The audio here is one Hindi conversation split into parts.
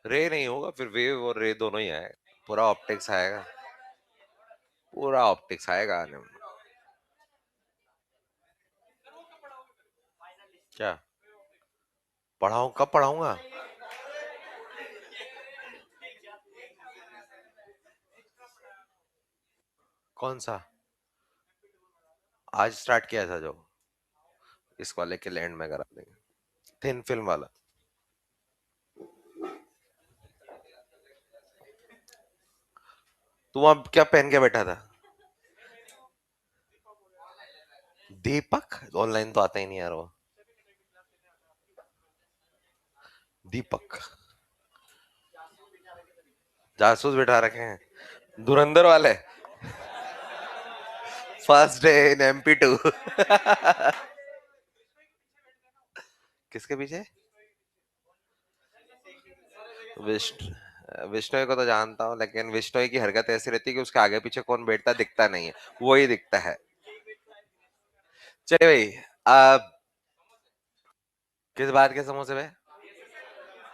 रे नहीं होगा, फिर वेव और रे दोनों ही आएगा, पूरा ऑप्टिक्स आएगा, पूरा ऑप्टिक्स आएगा आने में। क्या पढ़ाऊं, कब पढ़ाऊंगा? कौन सा? आज स्टार्ट किया था जो, इस वाले के लैंड में करा देंगे, थिन फिल्म वाला। तू वहां क्या पहन के बैठा था? दीपक? ऑनलाइन तो आता ही नहीं यार वो। दीपक जासूस बिठा रखे हैं, धुरंधर वाले, फर्स्ट डे इन MP2। किसके पीछे? विष्णु, विष्णु को तो जानता हूँ, लेकिन विष्णु की हरकत ऐसी रहती है कि उसके आगे पीछे कौन बैठता दिखता नहीं है, वही दिखता है। चलिए भाई, अब किस बात के समोसे पे?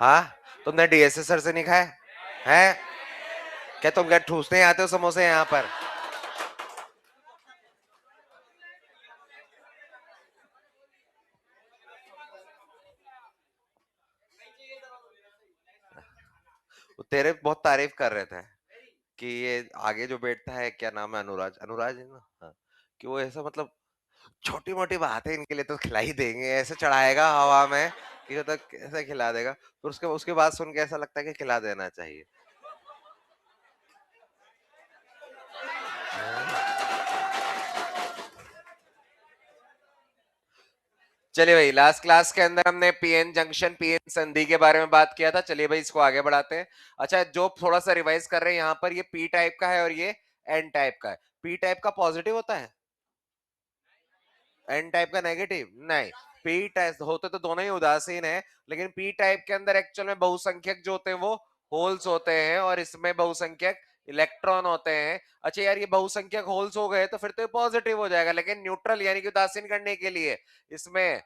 हाँ, तुमने DSS सर से नहीं खाए हैं? क्या तुम क्या ठूसने आते हो समोसे यहाँ पर? वो तेरे बहुत तारीफ कर रहे थे कि ये आगे जो बैठता है, क्या नाम है, अनुराज, अनुराज है ना, हाँ, कि वो ऐसा मतलब छोटी मोटी बात है इनके लिए तो खिला ही देंगे, ऐसे चढ़ाएगा हवा में कि तो कैसे खिला देगा, फिर उसके उसके बाद सुन के ऐसा लगता है कि खिला देना चाहिए। चलिए भाई, लास्ट क्लास के अंदर हमने पीएन जंक्शन, पीएन संधि के बारे में बात किया था। चलिए भाई, इसको आगे बढ़ाते हैं। अच्छा, जो थोड़ा सा रिवाइज कर रहे हैं, यहाँ पर ये पी टाइप का है और ये एन टाइप का है। पी टाइप का पॉजिटिव होता है, एन टाइप का नेगेटिव नहीं। पी टाइप होते तो दोनों ही उदासीन है, लेकिन पी टाइप के अंदर एक्चुअल में बहुसंख्यक जो होते हैं वो होल्स होते हैं, और इसमें बहुसंख्यक इलेक्ट्रॉन होते हैं। अच्छा यार, ये बहुसंख्यक होल्स हो गए तो फिर तो पॉजिटिव हो जाएगा, लेकिन न्यूट्रल यानी कि उदासीन करने के लिए इसमें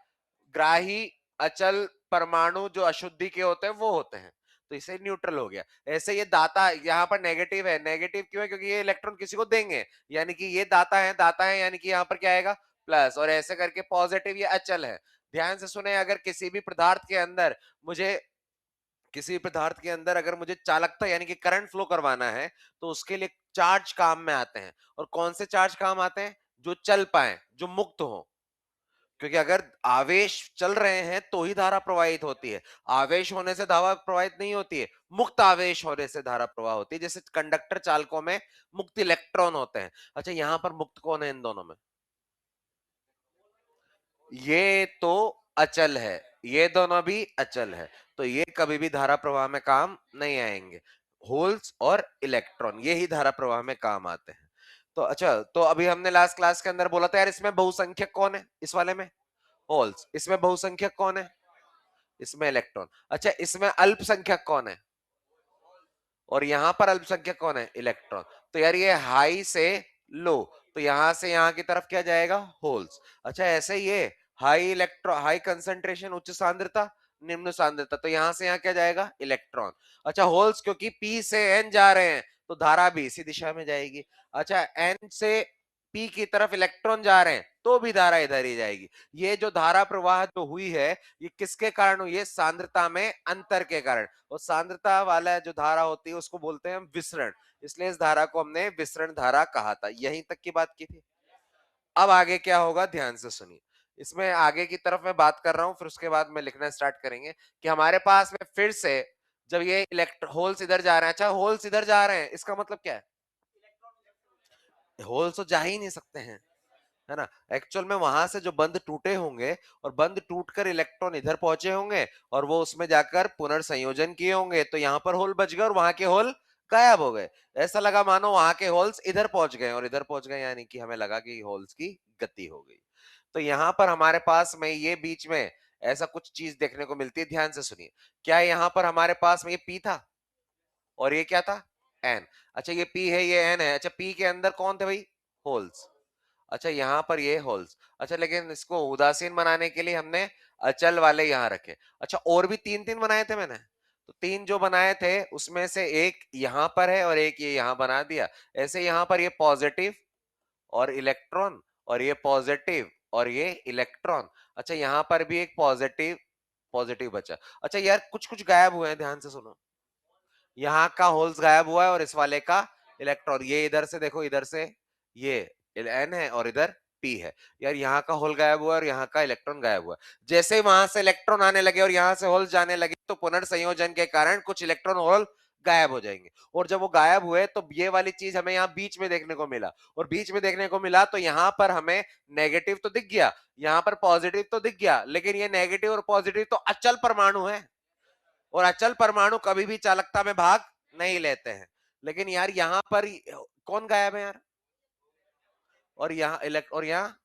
ग्राही अचल परमाणु जो अशुद्धि के होते हैं वो होते हैं, तो इसे न्यूट्रल हो गया। ऐसे ये दाता यहाँ पर नेगेटिव है, नेगेटिव क्यों है? क्योंकि ये इलेक्ट्रॉन किसी को देंगे, यानी कि ये दाता है, दाता है, यानी कि यहाँ पर क्या आएगा, प्लस, और ऐसे करके पॉजिटिव ये अचल है। ध्यान से सुने, अगर किसी भी पदार्थ के अंदर मुझे, किसी पदार्थ के अंदर अगर मुझे चालकता यानी कि करंट फ्लो करवाना है, तो उसके लिए चार्ज काम में आते हैं। और कौन से चार्ज काम आते हैं? जो चल पाए, जो मुक्त हो, क्योंकि अगर आवेश चल रहे हैं तो ही धारा प्रवाहित होती है। आवेश होने से धारा प्रवाहित नहीं होती है, मुक्त आवेश होने से धारा प्रवाह होती है। जैसे कंडक्टर चालकों में मुक्त इलेक्ट्रॉन होते हैं। अच्छा, यहां पर मुक्त कौन है इन दोनों में? ये तो अचल है, ये दोनों भी अचल है, तो ये कभी भी धारा प्रवाह में काम नहीं आएंगे। होल्स और इलेक्ट्रॉन ये ही धारा प्रवाह में काम आते हैं। तो अच्छा, तो अभी हमने लास्ट क्लास के अंदर बोला था यार, इसमें बहुसंख्यक कौन है? इस वाले में होल्स। इसमें बहुसंख्यक कौन है? इसमें इलेक्ट्रॉन। अच्छा, इसमें अल्पसंख्यक कौन है? और यहां पर अल्पसंख्यक कौन है? इलेक्ट्रॉन। तो यार ये हाई से लो, तो यहां से यहां की तरफ क्या जाएगा? होल्स। अच्छा, ऐसे ये हाई इलेक्ट्रॉन, हाई कंसंट्रेशन, उच्च सांद्रता, निम्न सांद्रता, तो यहां से यहां क्या जाएगा? इलेक्ट्रॉन। अच्छा, होल्स क्योंकि पी से एन जा रहे हैं तो धारा भी इसी दिशा में जाएगी। अच्छा, एन से पी की तरफ इलेक्ट्रॉन जा रहे हैं तो भी धारा इधर ही जाएगी। ये जो धारा प्रवाह जो हुई है, ये किसके कारण हुई है? सांद्रता में अंतर के कारण। और सांद्रता वाला जो धारा होती है उसको बोलते हैं हम विसरण, इसलिए इस धारा को हमने विसरण धारा कहा था। यहीं तक की बात की थी। अब आगे क्या होगा, ध्यान से सुनिए। इसमें आगे की तरफ मैं बात कर रहा हूं, फिर उसके बाद में लिखना स्टार्ट करेंगे कि हमारे पास में फिर से जब ये इलेक्ट्रो होल्स इधर जा रहे हैं, अच्छा होल्स इधर जा रहे हैं, इसका मतलब क्या है? होल्स तो जा ही नहीं सकते हैं, है ना। एक्चुअल में वहां से जो बंध टूटे होंगे और बंध टूटकर इलेक्ट्रॉन इधर पहुंचे होंगे और वो उसमें जाकर पुनर्संयोजन किए होंगे, तो यहाँ पर होल बच गए और वहां के होल गायब हो गए। ऐसा लगा मानो वहां के होल्स इधर पहुंच गए और इधर पहुंच गए, यानी कि हमें लगा कि होल्स की गति हो गई। तो यहाँ पर हमारे पास में ये बीच में ऐसा कुछ चीज देखने को मिलती है। ध्यान से सुनिए, क्या यहाँ पर हमारे पास में ये पी था और ये क्या था? एन। अच्छा, ये पी है, ये एन है। अच्छा, पी के अंदर कौन थे भाई? होल्स। अच्छा, यहाँ पर ये होल्स। अच्छा, लेकिन इसको उदासीन बनाने के लिए हमने अचल वाले यहाँ रखे। अच्छा, और भी तीन तीन बनाए थे मैंने, तो तीन जो बनाए थे उसमें से एक यहां पर है और एक ये यहां बना दिया। ऐसे यहां पर ये पॉजिटिव और इलेक्ट्रॉन, और ये पॉजिटिव और ये इलेक्ट्रॉन। अच्छा यहां पर भी एक पॉजिटिव पॉजिटिव बचा। अच्छा यार कुछ कुछ गायब हुए हैं, ध्यान से सुनो। यहाँ का होल्स गायब हुआ है और इस वाले का इलेक्ट्रॉन। ये इधर से देखो, इधर से ये एन है और इधर पी है। यार यहाँ का होल गायब हुआ है और यहाँ का इलेक्ट्रॉन गायब हुआ। जैसे वहां से इलेक्ट्रॉन आने लगे और यहाँ से होल जाने लगे तो पुनर्संयोजन के कारण कुछ इलेक्ट्रॉन होल गायब हो जाएंगे। और जब वो गायब हुए तो ये वाली चीज हमें यहाँ बीच में देखने को मिला, और बीच में देखने को मिला तो यहाँ पर हमें नेगेटिव तो दिख गया, यहाँ पर पॉजिटिव तो दिख गया, लेकिन ये नेगेटिव और पॉजिटिव तो अचल परमाणु है, और अचल परमाणु कभी भी चालकता में भाग नहीं लेते हैं। लेकिन यार यहां पर कौन गायब है यार, और यहाँ इलेक्ट और यहाँ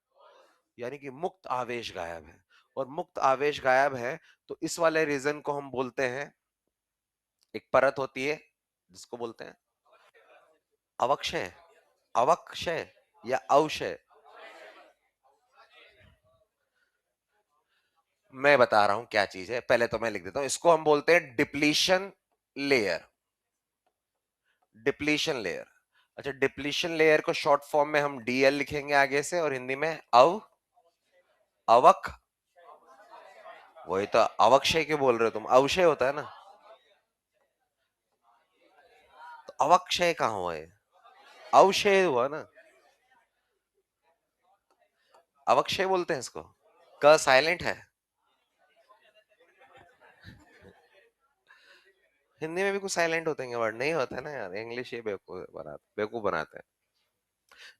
यानी कि मुक्त आवेश गायब है, और मुक्त आवेश गायब है तो इस वाले रीजन को हम बोलते हैं, एक परत होती है जिसको बोलते हैं अवक्षय, अवक्षय या अवक्षय। मैं बता रहा हूं क्या चीज है, पहले तो मैं लिख देता हूं। इसको हम बोलते हैं डिप्लीशन लेयर, डिप्लीशन लेयर। अच्छा डिप्लीशन लेयर को शॉर्ट फॉर्म में हम डीएल लिखेंगे आगे से, और हिंदी में अवक, वही तो अवक्षय क्यों बोल रहे हो तुम, अवक्षय होता है ना, तो अवक्षय कहां हुआ है, अवक्षय हुआ ना, अवक्षय बोलते हैं इसको। क साइलेंट है, हिंदी में भी कुछ साइलेंट होते हैं वर्ड, नहीं होता है ना यार, इंग्लिश ये बेवकूफ बनाते हैं।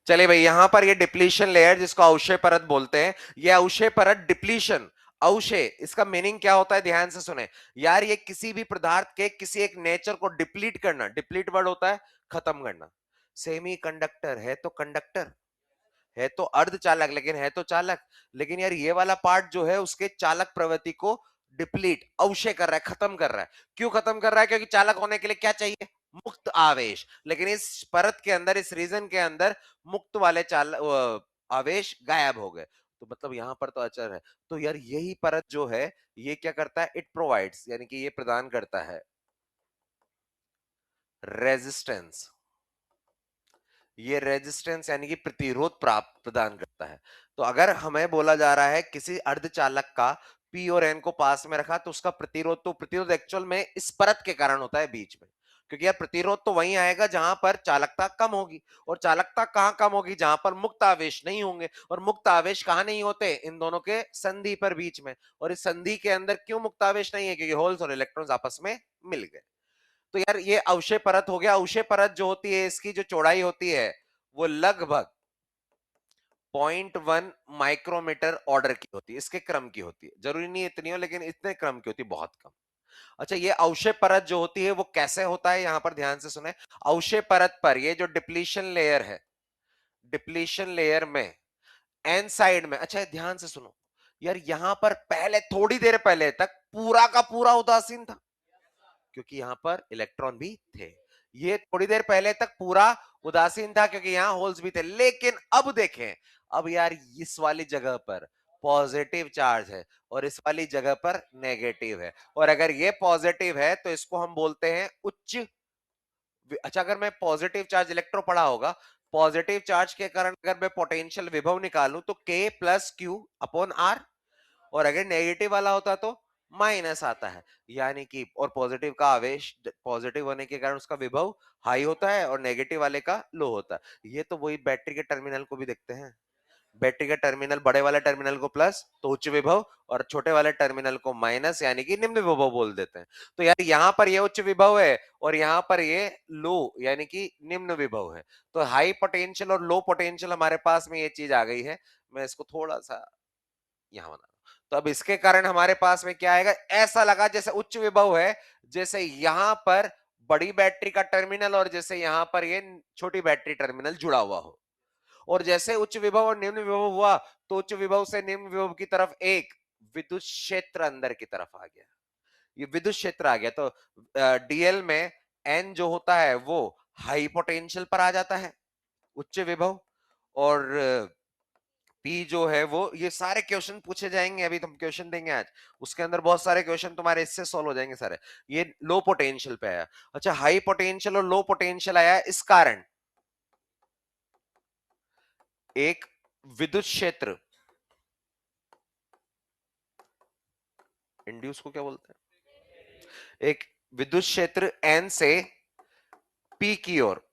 चलिए भाई, यहां पर ये डिप्लीशन लेयर जिसको अवक्षय परत बोलते हैं, ये अवक्षय परत डिप्लीशन, अवक्षय इसका मीनिंग क्या होता है ध्यान से सुने। यार ये किसी भी पदार्थ के किसी एक नेचर को डिप्लीट करना, डिप्लीट वर्ड होता है खत्म करना। सेमी कंडक्टर है तो कंडक्टर है, तो अर्धचालक लेकिन है तो चालक, लेकिन यार ये वाला पार्ट जो है उसके चालक प्रवृत्ति को डिप्लीट, अवक्षय कर रहा है, खत्म कर रहा है। क्यों खत्म कर रहा है, क्योंकि चालक होने के लिए क्या चाहिए, मुक्त आवेश। लेकिन इस परत के अंदर, इस रीजन के अंदर मुक्त वाले आवेश गायब हो गए, तो मतलब यहां पर तो अचर है। तो यार यही परत जो है ये क्या करता है, इट प्रोवाइड्स यानी कि ये प्रदान करता है रेजिस्टेंस, ये रेजिस्टेंस यानी कि प्रतिरोध प्राप्त प्रदान करता है। तो अगर हमें बोला जा रहा है किसी अर्धचालक का पी और एन को पास में रखा तो उसका प्रतिरोध, तो प्रतिरोध एक्चुअल में इस परत के कारण होता है बीच में, क्योंकि यार प्रतिरोध तो वहीं आएगा जहां पर चालकता कम होगी, और चालकता कहां कम होगी, जहां पर मुक्त आवेश नहीं होंगे, और मुक्त आवेश कहां नहीं होते, इन दोनों के संधि पर बीच में। और इस संधि के अंदर क्यों मुक्त आवेश नहीं है, क्योंकि होल्स और इलेक्ट्रॉन्स आपस में मिल गए। तो यार ये अवक्षय परत हो गया। अवक्षय परत जो होती है इसकी जो चौड़ाई होती है वो लगभग 0.1 माइक्रोमीटर ऑर्डर की होती है, इसके क्रम की होती है, जरूरी नहीं इतनी हो लेकिन इतने क्रम की होती है, बहुत कम। अच्छा ये अवक्षय परत जो होती है वो कैसे होता है, यहां पर ध्यान से सुने। अवक्षय परत पर ये जो डिप्लीशन लेयर है, डिप्लीशन लेयर में एन साइड में, अच्छा ध्यान से सुनो यार, यहां पर पहले थोड़ी देर पहले तक पूरा का पूरा उदासीन था, क्योंकि यहां पर इलेक्ट्रॉन भी थे। ये थोड़ी देर पहले तक पूरा उदासीन था क्योंकि यहां होल्स भी थे, लेकिन अब देखें, अब यार इस वाली जगह पर पॉजिटिव चार्ज है और इस वाली जगह पर नेगेटिव है, और अगर ये पॉजिटिव है तो इसको हम बोलते हैं उच्च। अच्छा अगर मैं पॉजिटिव चार्ज इलेक्ट्रो पढ़ा होगा, पॉजिटिव चार्ज के कारण अगर मैं पोटेंशियल विभव निकालूं तो K plus Q upon R, और अगर नेगेटिव वाला होता तो माइनस आता है, यानी कि और पॉजिटिव का आवेश पॉजिटिव होने के कारण उसका विभव हाई होता है और नेगेटिव वाले का लो होता है। ये तो वही बैटरी के टर्मिनल को भी देखते हैं, बैटरी का टर्मिनल, बड़े वाले टर्मिनल को प्लस तो उच्च विभव, और छोटे वाले टर्मिनल को माइनस यानी कि निम्न विभव बोल देते हैं। तो यार यहां पर ये उच्च विभव है और यहां पर ये लो यानी कि निम्न विभव है। तो हाई पोटेंशियल और लो पोटेंशियल हमारे पास में ये चीज आ गई है। मैं इसको थोड़ा सा यहां बना, तो अब इसके कारण हमारे पास में क्या आएगा, ऐसा लगा जैसे उच्च विभव है, जैसे यहां पर बड़ी बैटरी का टर्मिनल और जैसे यहां पर ये छोटी बैटरी टर्मिनल जुड़ा हुआ हो। और जैसे उच्च विभव और निम्न विभव हुआ तो उच्च विभव से निम्न विभव की तरफ एक विद्युत क्षेत्र अंदर की तरफ आ गया, ये विद्युत क्षेत्र आ गया। तो डीएल में एन जो होता है वो हाई पोटेंशियल पर आ जाता है, उच्च विभव, और पी जो है वो, ये सारे क्वेश्चन पूछे जाएंगे, अभी तुम क्वेश्चन देंगे आज, उसके अंदर बहुत सारे क्वेश्चन तुम्हारे इससे सॉल्व हो जाएंगे सारे। ये लो पोटेंशियल पे आया। अच्छा, हाई पोटेंशियल और लो पोटेंशियल आया इस कारण, एक विद्युत क्षेत्र, इंड्यूस को क्या बोलते हैं, एक विद्युत क्षेत्र एन से पी की ओर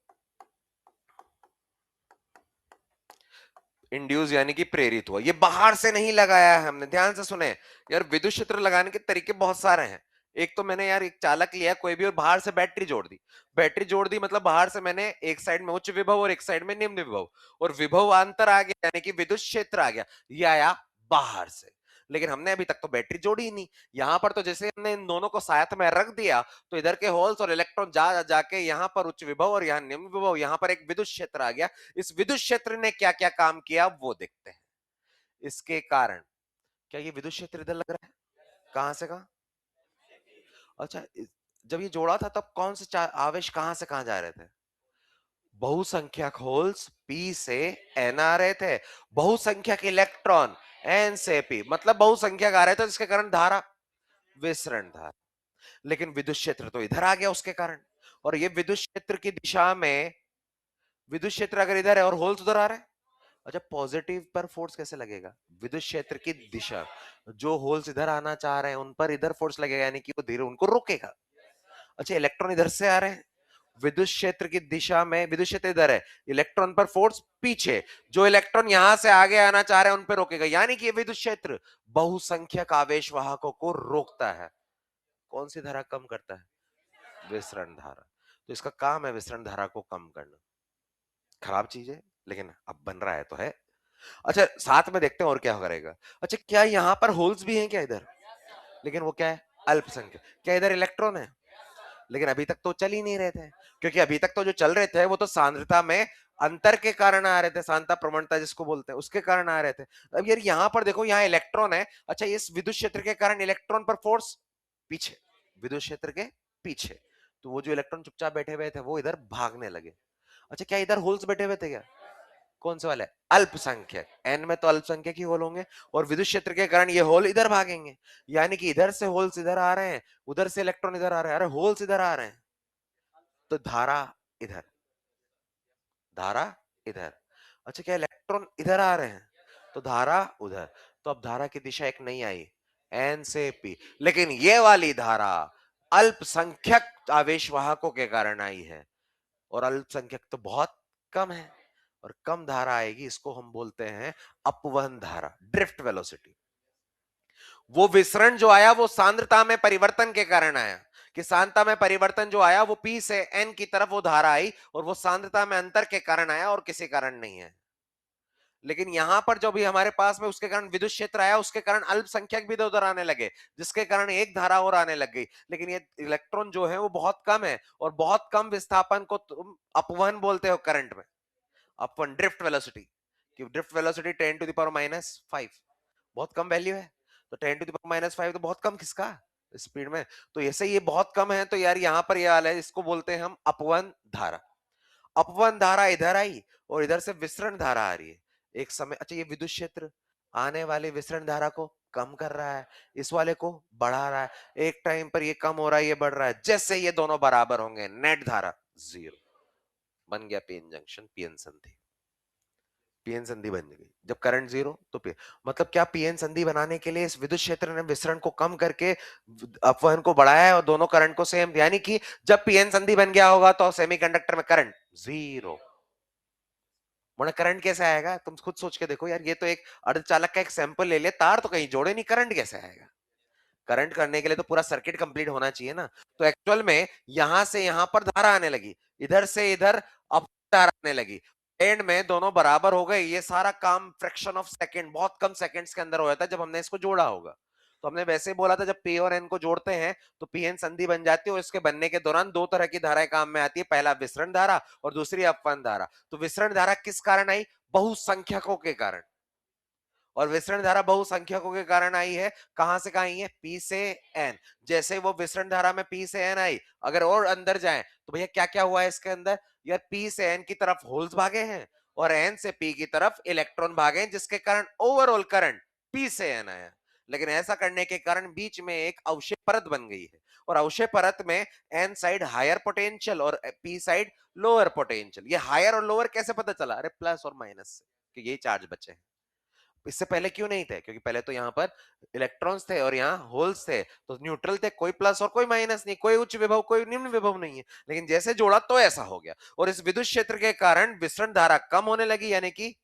इंड्यूस यानी कि प्रेरित हुआ। ये बाहर से नहीं लगाया है हमने, ध्यान से सुने यार, विद्युत क्षेत्र लगाने के तरीके बहुत सारे हैं। एक तो मैंने यार एक चालक लिया कोई भी और बाहर से बैटरी जोड़ दी, बैटरी जोड़ दी मतलब बाहर से मैंने एक साइड में उच्च विभव और एक साइड में निम्न विभव, और विभवांतर आ गया यानी कि विद्युत क्षेत्र आ गया, ये आया बाहर से। लेकिन हमने अभी तक तो बैटरी जोड़ी ही नहीं। यहां पर तो जैसे हमने इन दोनों को साथ में रख दिया तो इधर के होल्स और इलेक्ट्रॉन जाके यहां पर उच्च विभव और यहां निम्न विभव, यहां पर एक विद्युत क्षेत्र आ गया। इस विद्युत क्षेत्र ने क्या क्या काम किया वो देखते हैं। इसके कारण, क्या ये विद्युत क्षेत्र इधर लग रहा है, कहां से कहां? अच्छा, जब ये जोड़ा था तब कौन से आवेश कहां से कहां जा रहे थे? बहुसंख्यक होल्स पी से एन आ रहे थे, बहुसंख्यक इलेक्ट्रॉन एन से पी, मतलब बहुसंख्यक आ रहे थे, जिसके कारण धारा, विसरण धारा। लेकिन विद्युत क्षेत्र तो इधर आ गया उसके कारण, और ये विद्युत क्षेत्र की दिशा में, विद्युत क्षेत्र अगर इधर है और होल्स उधर आ रहे हैं, अच्छा पॉजिटिव पर फोर्स कैसे लगेगा? विद्युत क्षेत्र की दिशा, जो होल्स इधर आना चाह रहे हैं उन पर इधर फोर्स लगेगा, यानी कि वो धीरे उनको रोकेगा। अच्छा, इलेक्ट्रॉन इधर से आ रहे हैं, विद्युत क्षेत्र की दिशा में, विद्युत क्षेत्र इधर है, इलेक्ट्रॉन पर फोर्स पीछे, जो इलेक्ट्रॉन यहां से आगे आना चाह रहे हैं उन पर रोकेगा, यानी कि ये विद्युत क्षेत्र बहुसंख्यक आवेश वाहकों को रोकता है। कौन सी धारा कम करता है? विसरण धारा। तो इसका काम है विसरण धारा को कम करना। खराब चीज है लेकिन अब बन रहा है तो है। अच्छा, साथ में देखते हैं और क्या करेगा। अच्छा, क्या यहां पर होल्स भी हैं क्या इधर? लेकिन वो क्या है? अल्पसंख्यक। क्या इधर इलेक्ट्रॉन है? लेकिन अभी तक तो चल ही नहीं रहे थे, क्योंकि अभी तक तो जो चल रहे थे वो तो सांद्रता में अंतर के कारण आ रहे थे, सांद्रता प्रवणता जिसको बोलते हैं उसके कारण आ रहे थे। अब यार यहां पर देखो, यहाँ इलेक्ट्रॉन है। अच्छा, इस विद्युत क्षेत्र के कारण इलेक्ट्रॉन पर फोर्स पीछे, विद्युत क्षेत्र के पीछे, तो वो जो इलेक्ट्रॉन चुपचाप बैठे हुए थे वो इधर भागने लगे। अच्छा, क्या इधर होल्स बैठे हुए थे क्या? कौन से वाले? अल्पसंख्यक। एन में तो अल्पसंख्यक ही होल होंगे, और विद्युत क्षेत्र के कारण ये होल इधर भागेंगे, यानी कि इधर से होल्स इधर आ रहे हैं, उधर से इलेक्ट्रॉन इधर आ रहे हैं, अरे होल्स इधर आ रहे हैं, तो धारा इधर, धारा इधर। अच्छा, क्या इलेक्ट्रॉन इधर आ रहे हैं, तो धारा उधर। तो अब धारा की दिशा एक नहीं आई, एन से पी, लेकिन ये वाली धारा अल्पसंख्यक आवेश वाहकों के कारण आई है, और अल्पसंख्यक तो बहुत कम है, और कम धारा आएगी, इसको हम बोलते हैं अपवहन धारा, ड्रिफ्ट वेलोसिटी। वो विसरण जो आया वो सांद्रता में परिवर्तन के कारण आया, कि सांद्रता में परिवर्तन जो आया वो पी से एन की तरफ वो धारा आई, और वो सांद्रता में अंतर के कारण आया और किसी कारण नहीं है। लेकिन यहां पर जो भी हमारे पास में उसके कारण विद्युत क्षेत्र आया, उसके कारण अल्पसंख्यक भी उधर आने लगे, जिसके कारण एक धारा और आने लग गई। लेकिन ये इलेक्ट्रॉन जो है वो बहुत कम है, और बहुत कम विस्थापन को तुम अपवहन बोलते हो करंट में, अपवन ड्रिफ्ट वेलोसिटी, कि ड्रिफ्ट वेलोसिटी 10⁻⁵ बहुत कम वैल्यू है। तो 10⁻⁵ तो बहुत कम किसका? स्पीड में। तो ऐसे ये बहुत कम है, तो यार यहाँ पर ये हाल है, इसको बोलते हैं हम अपवन धारा। अपवन धारा इधर आई और इधर से विसरण धारा आ रही है एक समय। अच्छा, ये विद्युत क्षेत्र आने वाले विसरण धारा को कम कर रहा है, इस वाले को बढ़ा रहा है। एक टाइम पर ये कम हो रहा है, ये बढ़ रहा है, जैसे ये दोनों बराबर होंगे नेट धारा जीरो, बन गया पीएन जंक्शन, पीएन संधि। पीएन संधि बन गई जब करंट जीरो, तो पी, मतलब क्या पीएन संधि बनाने के लिए इस विद्युत क्षेत्र ने विसरण को कम करके अपवहन को बढ़ाया है, और दोनों करंट को सेम, यानी कि जब पीएन संधि बन गया होगा तो सेमीकंडक्टर में करंट जीरो। मतलब करंट कैसे आएगा? तुम खुद सोच के देखो यार, ये तो एक अर्धचालक का एक सैंपल ले ले, तार तो कहीं जोड़े नहीं, करंट कैसे आएगा? करंट करने के लिए तो पूरा सर्किट कंप्लीट होना चाहिए ना। तो एक्चुअल में यहां से यहां पर धारा आने लगी, इधर से इधर अप धारा आने लगी, एंड में दोनों बराबर हो गए। ये सारा काम फ्रैक्शन ऑफ सेकंड, बहुत कम सेकंड्स के अंदर हो जाता है जब हमने इसको जोड़ा होगा। तो हमने वैसे ही बोला था, जब पी और एन को जोड़ते हैं तो पी एन संधि बन जाती है, और इसके बनने के दौरान दो तरह की धाराएं काम में आती है, पहला विसरण धारा और दूसरी अपवन धारा। तो विसरण धारा किस कारण आई? बहुसंख्यकों के कारण। और विसरण धारा बहुसंख्यकों के कारण आई है। कहां से कहां आई है? पी से एन। जैसे वो विसरण धारा में पी से एन आई, अगर और अंदर जाए तो भैया क्या क्या हुआ है इसके अंदर? यार पी से एन की तरफ होल्स भागे हैं, और एन से पी की तरफ इलेक्ट्रॉन भागे, जिसके कारण ओवरऑल करंट पी से एन आया। लेकिन ऐसा करने के कारण बीच में एक अवक्षय परत बन गई है, और अवक्षय परत में एन साइड हायर पोटेंशियल और पी साइड लोअर पोटेंशियल। ये हायर और लोअर कैसे पता चला? अरे प्लस और माइनस से, कि ये चार्ज बचे हैं। इससे पहले क्यों नहीं थे? क्योंकि पहले तो यहां पर इलेक्ट्रॉन्स थे और यहाँ होल्स थे, तो न्यूट्रल थे, कोई प्लस और कोई माइनस नहीं, कोई उच्च विभव कोई निम्न विभव नहीं है। लेकिन जैसे जोड़ा तो ऐसा हो गया, और इस विद्युत क्षेत्र के कारण विसरण धारा कम होने लगी, यानी कि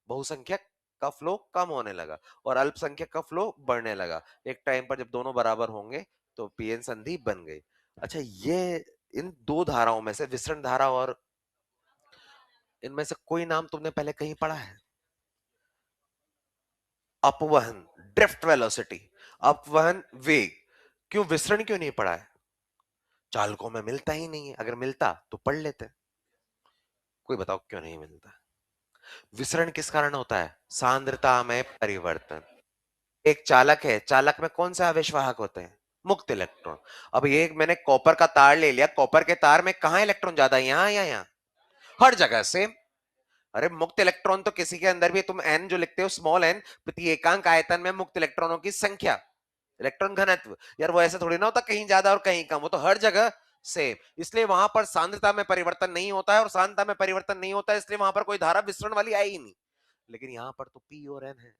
बहुसंख्यक का फ्लो कम होने लगा और अल्पसंख्यक का फ्लो बढ़ने लगा। एक टाइम पर जब दोनों बराबर होंगे तो पीएन संधि बन गई। अच्छा, ये इन दो धाराओं में से विसरण धारा और इनमें से कोई नाम तुमने पहले कहीं पढ़ा है? अपवहन, ड्रिफ्ट वेलोसिटी, अपवहन वेग। क्यों विसरण क्यों नहीं पढ़ा है? चालकों में मिलता ही नहीं है, अगर मिलता तो पढ़ लेते। कोई बताओ क्यों नहीं मिलता? विसरण किस कारण होता है? सांद्रता में परिवर्तन। एक चालक है, चालक में कौन से आवेशवाहक होते हैं? मुक्त इलेक्ट्रॉन। अब ये मैंने कॉपर का तार ले लिया, कॉपर के तार में कहां इलेक्ट्रॉन ज्यादा है, यहां या यहां? हर जगह से। अरे मुक्त इलेक्ट्रॉन तो किसी के अंदर भी, तुम एन जो लिखते हो स्मॉल एन, प्रति एकांक आयतन में मुक्त इलेक्ट्रॉनों की संख्या, इलेक्ट्रॉन घनत्व। यार वो ऐसा थोड़ी ना होता कहीं ज्यादा और कहीं कम, वो तो हर जगह सेम। इसलिए वहां पर सांद्रता में परिवर्तन नहीं होता है, और सांद्रता में परिवर्तन नहीं होता है इसलिए वहां पर कोई धारा विसरण वाली आई ही नहीं। लेकिन यहां पर तो पी और एन है,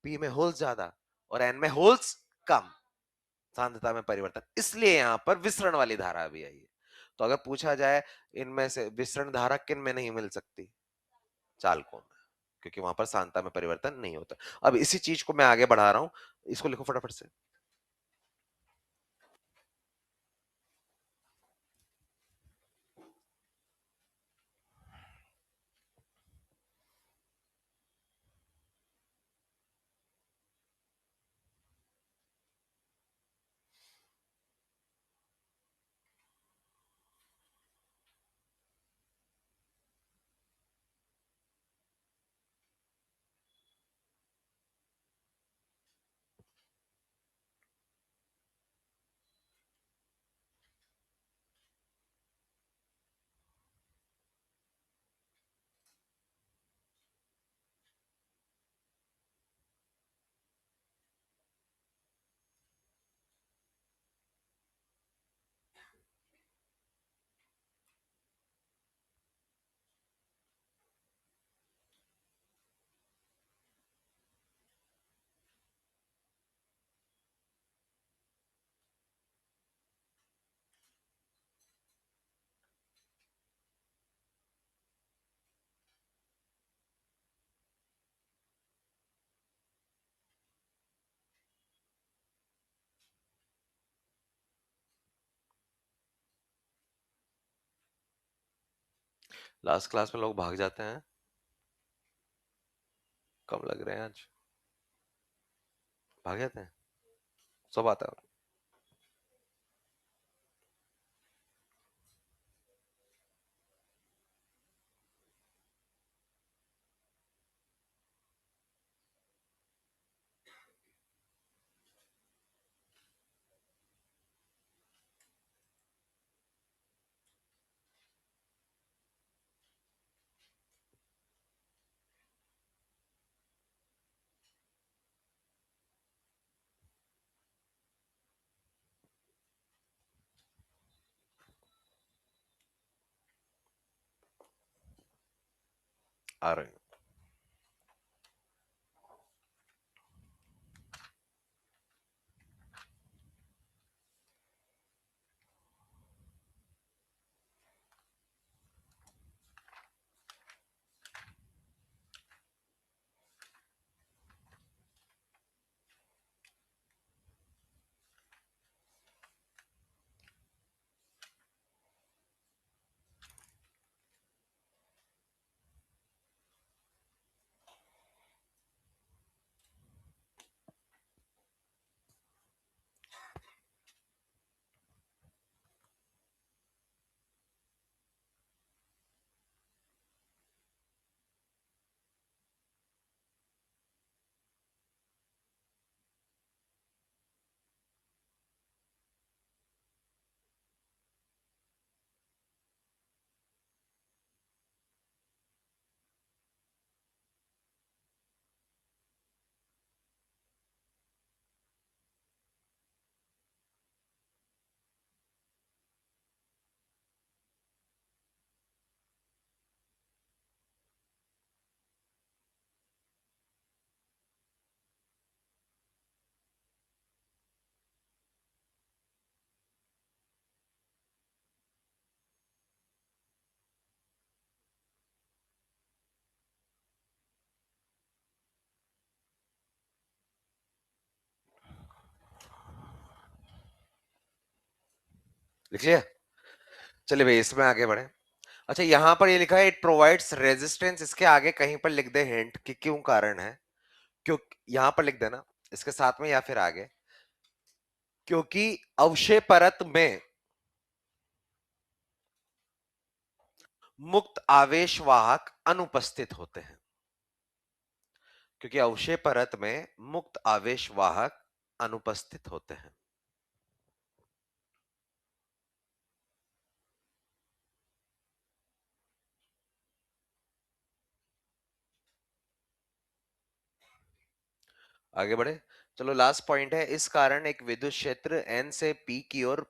पी में होल्स ज्यादा और एन में होल्स कम, सांद्रता में परिवर्तन, इसलिए यहां पर विसरण वाली धारा भी आई है। तो अगर पूछा जाए इनमें से विसरण धारा किन में नहीं मिल सकती? चालकों में, क्योंकि वहां पर सांद्रता में परिवर्तन नहीं होता। अब इसी चीज को मैं आगे बढ़ा रहा हूं, इसको लिखो फटाफट से। लास्ट क्लास में लोग भाग जाते हैं, कम लग रहे हैं आज, भाग जाते हैं, सब आता है। आ रहे हैं। लिख लिया? चलिए भाई इसमें आगे बढ़े। अच्छा यहां पर ये लिखा है इट प्रोवाइड्स रेजिस्टेंस, इसके आगे कहीं पर लिख दे हिंट कि क्यों कारण है, क्यों, यहां पर लिख देना इसके साथ में या फिर आगे, क्योंकि अवशेष परत में मुक्त आवेश वाहक अनुपस्थित होते हैं, क्योंकि अवशेष परत में मुक्त आवेश वाहक अनुपस्थित होते हैं। आगे बढ़े। चलो लास्ट पॉइंट है, इस कारण एक विद्युत क्षेत्र एन से पी की ओर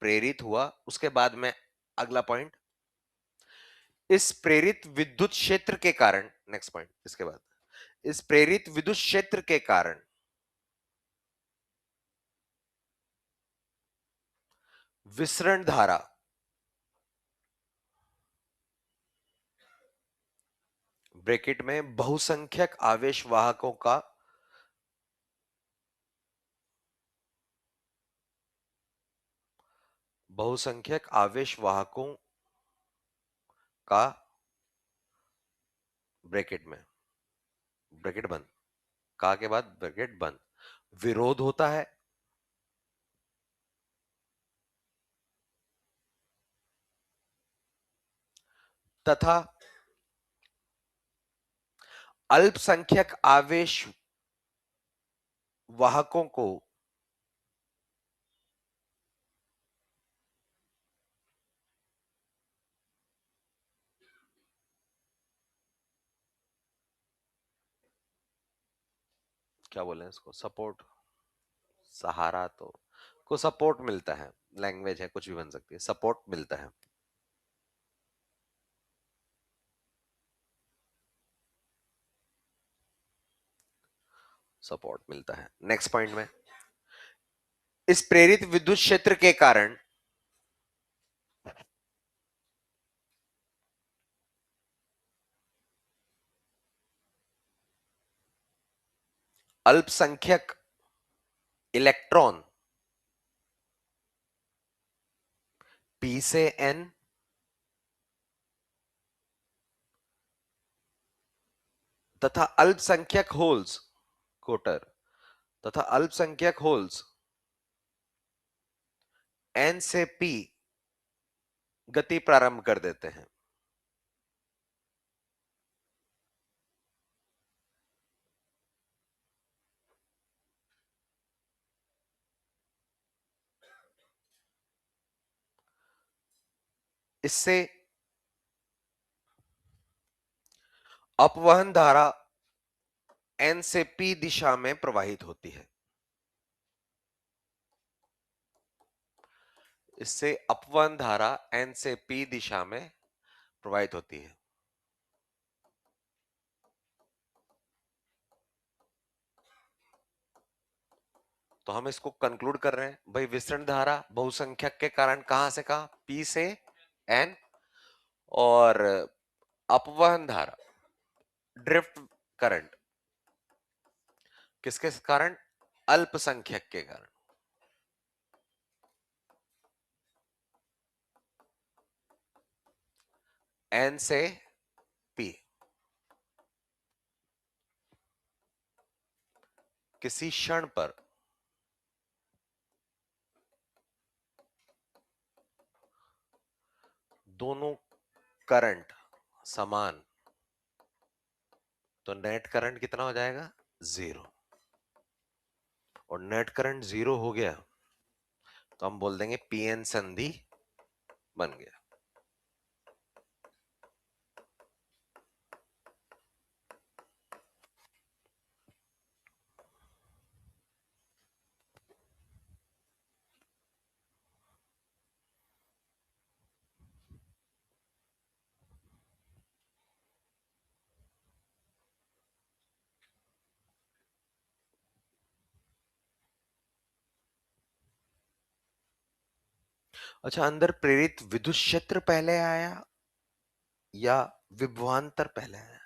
प्रेरित हुआ। उसके बाद में अगला पॉइंट, इस प्रेरित विद्युत क्षेत्र के कारण, नेक्स्ट पॉइंट इसके बाद, इस प्रेरित विद्युत क्षेत्र के कारण विसरण धारा ब्रैकेट में बहुसंख्यक आवेश वाहकों का बहुसंख्यक आवेश वाहकों का ब्रैकेट में, ब्रैकेट बंद, का के बाद ब्रैकेट बंद, विरोध होता है तथा अल्पसंख्यक आवेश वाहकों को क्या बोले इसको, सपोर्ट, सहारा तो, को सपोर्ट मिलता है, लैंग्वेज है कुछ भी बन सकती है, सपोर्ट मिलता है। सपोर्ट मिलता है। नेक्स्ट पॉइंट में, इस प्रेरित विद्युत क्षेत्र के कारण अल्पसंख्यक इलेक्ट्रॉन पी से एन तथा अल्पसंख्यक होल्स, कोटर, तथा अल्पसंख्यक होल्स एन से पी गति प्रारंभ कर देते हैं। इससे अपवहन धारा एन से पी दिशा में प्रवाहित होती है। इससे अपवहन धारा एन से पी दिशा में प्रवाहित होती है। तो हम इसको कंक्लूड कर रहे हैं भाई, विसरण धारा बहुसंख्यक के कारण कहां से कहां, पी से एन, और अपवहन धारा ड्रिफ्ट करंट किसके कारण, अल्पसंख्यक के कारण। एन से पी किसी क्षण पर दोनों करंट समान, तो नेट करंट कितना हो जाएगा, जीरो। और नेट करंट जीरो हो गया तो हम बोल देंगे पीएन संधि बन गया। अच्छा, अंदर प्रेरित विद्युत क्षेत्र पहले आया या विभवांतर पहले आया?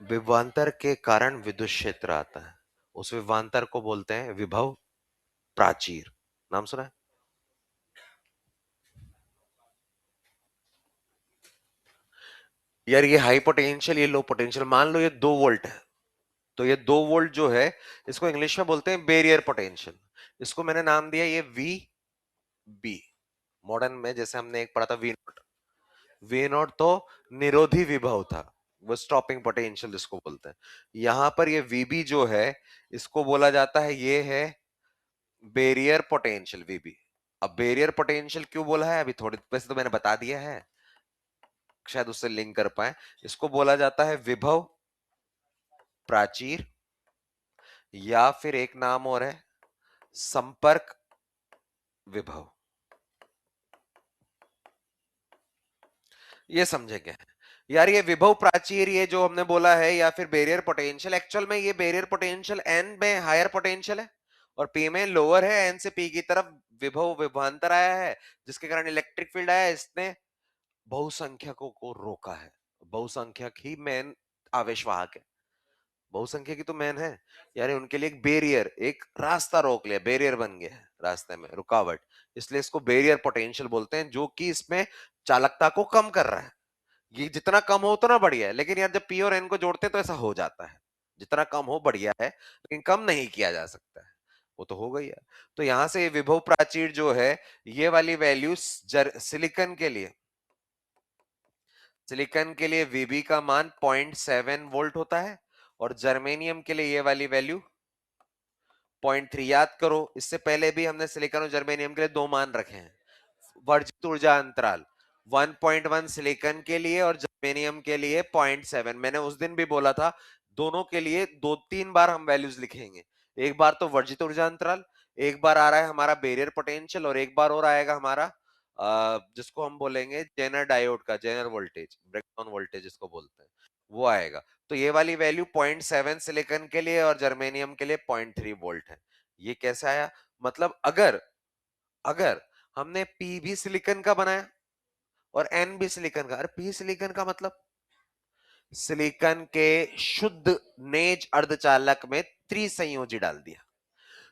विभवांतर के कारण विद्युत क्षेत्र आता है, उस विभवांतर को बोलते हैं विभव प्राचीर। नाम सुना है? यार ये हाई पोटेंशियल, ये लो पोटेंशियल, मान लो ये 2 वोल्ट है, तो ये 2 वोल्ट जो है इसको इंग्लिश में बोलते हैं बैरियर पोटेंशियल। इसको मैंने नाम दिया ये वी बी। मॉडर्न में जैसे हमने एक पढ़ा था वी नॉट, वी नॉट तो निरोधी विभव था, वो स्टॉपिंग पोटेंशियल जिसको बोलते हैं। यहां पर ये वीबी जो है इसको बोला जाता है, ये है बैरियर पोटेंशियल वीबी। अब बैरियर पोटेंशियल क्यों बोला है, अभी थोड़ी वैसे तो मैंने बता दिया है, शायद उससे लिंक कर पाए। इसको बोला जाता है विभव प्राचीर, या फिर एक नाम और है संपर्क विभव। ये समझेंगे यार, ये विभव प्राचीर ये जो हमने बोला है, या फिर बैरियर पोटेंशियल, एक्चुअल में ये बैरियर पोटेंशियल एन में हायर पोटेंशियल है और पी में लोअर है। एन से पी की तरफ विभव विभवांतर आया है, जिसके कारण इलेक्ट्रिक फील्ड आया, इसने बहुसंख्यकों को रोका है। बहुसंख्यक ही मेन आवेशवाहक है, बहुसंख्यक ही तो मेन है यार। उनके लिए एक बैरियर, एक रास्ता रोक लिया, बैरियर बन गया है रास्ते में, रुकावट, इसलिए इसको बैरियर पोटेंशियल बोलते हैं, जो कि इसमें चालकता को कम कर रहा है। ये जितना कम हो उतना बढ़िया है, लेकिन यार जब पी और एन को जोड़ते हैं तो ऐसा हो जाता है, जितना कम हो बढ़िया है, लेकिन कम नहीं किया जा सकता है, वो तो हो गई है। तो यहां से विभव प्राचीर जो है, ये वाली वैल्यू सिलिकॉन के लिए, सिलिकॉन के लिए वीबी का मान 0.7 वोल्ट होता है, और जर्मेनियम के लिए ये वाली वैल्यू 0.3। याद करो, इससे पहले भी हमने सिलिकॉन और जर्मेनियम के लिए दो मान रखे हैं। वर्जित ऊर्जा अंतराल 1.1 सिलिकॉन के लिए और जर्मेनियम के लिए 0.7। मैंने उस दिन भी बोला था दोनों के लिए 2-3 बार हम वैल्यूज लिखेंगे। एक बार तो वर्जित ऊर्जा अंतराल, एक बार आ रहा है हमारा बैरियर पोटेंशियल, और एक बार और आएगा हमारा जिसको हम बोलेंगे जेनर डायोड का जेनर वोल्टेज, ब्रेकडाउन वोल्टेज जिसको बोलते हैं, वो आएगा। तो ये वाली वैल्यू 0.7 सिलिकॉन के लिए और जर्मेनियम के लिए 0.3 वोल्ट है। ये कैसे आया, मतलब अगर अगर हमने पी भी सिलिकॉन का बनाया और एन भी सिलिकॉन का, अरे पी सिलिकॉन का मतलब सिलिकॉन के शुद्ध नेज अर्धचालक में त्रिसंयोजी डाल दिया,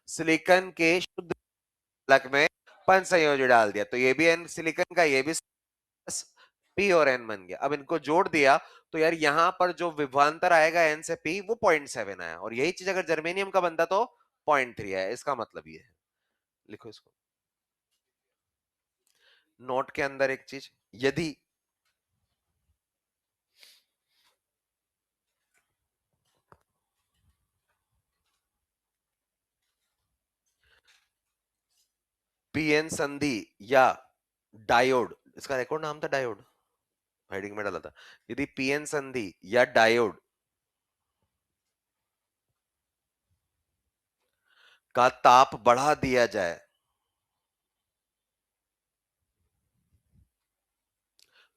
सिलिकॉन के शुद्ध चालक में पंचसंयोजी डाल दिया, तो ये भी एन सिलिकॉन का, ये भी पी और एन बन गया। अब इनको जोड़ दिया तो यार यहां पर जो विभवांतर आएगा एन से पी वो 0.7 आया, और यही चीज अगर जर्मेनियम का बनता तो 0.3 आया। इसका मतलब ये है, लिखो इसको नोट के अंदर एक चीज, यदि पीएन संधि या डायोड, इसका रिकॉर्ड नाम था डायोड, हेडिंग में डाला था, यदि पीएन संधि या डायोड का ताप बढ़ा दिया जाए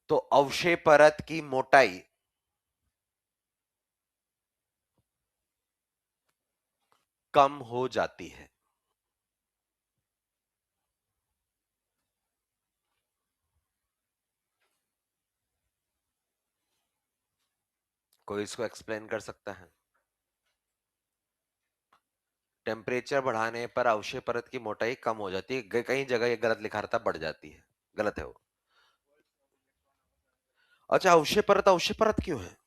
तो अवशेष परत की मोटाई कम हो जाती है। कोई इसको एक्सप्लेन कर सकता है? टेम्परेचर बढ़ाने पर अवशेष परत की मोटाई कम हो जाती है, कई जगह ये गलत लिखा रहता, बढ़ जाती है, गलत है वो। अच्छा, अवशेष परत क्यों है?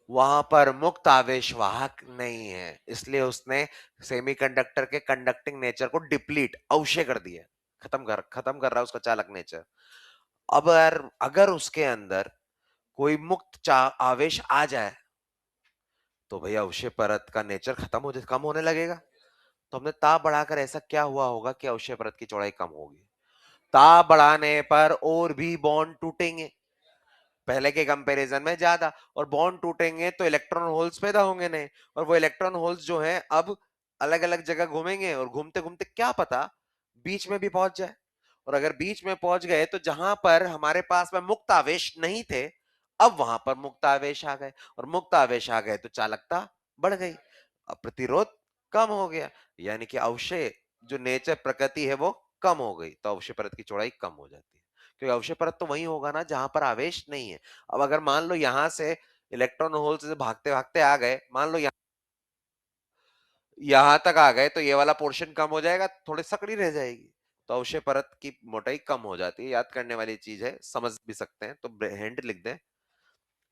वहां पर मुक्त आवेश वाहक नहीं है, इसलिए उसने सेमीकंडक्टर के कंडक्टिंग नेचर को डिप्लीट, अवशेष कर दिया, खत्म कर रहा है उसका चालक नेचर। अब अगर अगर उसके अंदर कोई मुक्त आवेश आ जाए तो भैया अवशेष परत का नेचर खत्म हो जाए, कम होने लगेगा। तो हमने ताप बढ़ाकर ऐसा क्या हुआ होगा कि अवशेष परत की चौड़ाई कम होगी? ताप बढ़ाने पर और भी बॉन्ड टूटेंगे पहले के कंपैरिजन में ज्यादा, और बॉन्ड टूटेंगे तो इलेक्ट्रॉन होल्स पैदा होंगे नहीं, और वो इलेक्ट्रॉन होल्स जो हैं अब अलग अलग जगह घूमेंगे, और घूमते घूमते क्या पता बीच में भी पहुंच जाए। और अगर बीच में पहुंच गए तो जहां पर हमारे पास में मुक्त आवेश नहीं थे, अब वहां पर मुक्त आवेश आ गए, और मुक्त आवेश आ गए तो चालकता बढ़ गई, अब प्रतिरोध कम हो गया, यानी कि अवशेष जो नेचर प्रकृति है वो कम हो गई, तो अवशेष परत की चौड़ाई कम हो जाती है। क्योंकि अवशेष परत तो वही होगा ना जहां पर आवेश नहीं है। अब अगर मान लो यहां से इलेक्ट्रॉन होल से भागते भागते आ गए, मान लो यहां तक आ गए, तो ये वाला पोर्शन कम हो जाएगा, थोड़ी सकड़ी रह जाएगी, तो अवशेष परत की मोटाई कम हो जाती है। याद करने वाली चीज है, समझ भी सकते हैं, तो हैंड लिख दें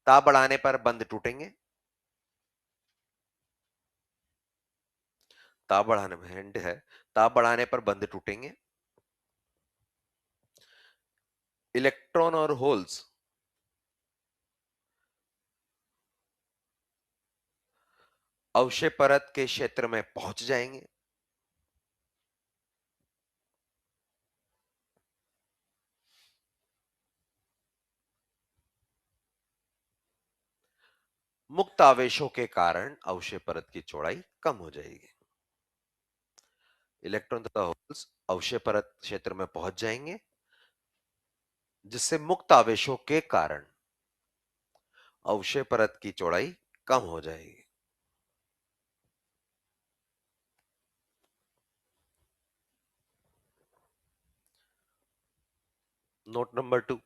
ताप बढ़ाने पर बंद टूटेंगे। ताप बढ़ाने में हिंट है, ताप बढ़ाने पर बंद टूटेंगे। इलेक्ट्रॉन और होल्स अवक्षय परत के क्षेत्र में पहुंच जाएंगे। मुक्त आवेशों के कारण अवक्षय परत की चौड़ाई कम हो जाएगी। इलेक्ट्रॉन तथा होल्स अवक्षय परत क्षेत्र में पहुंच जाएंगे, जिससे मुक्त आवेशों के कारण अवक्षय परत की चौड़ाई कम हो जाएगी। नोट नंबर 2,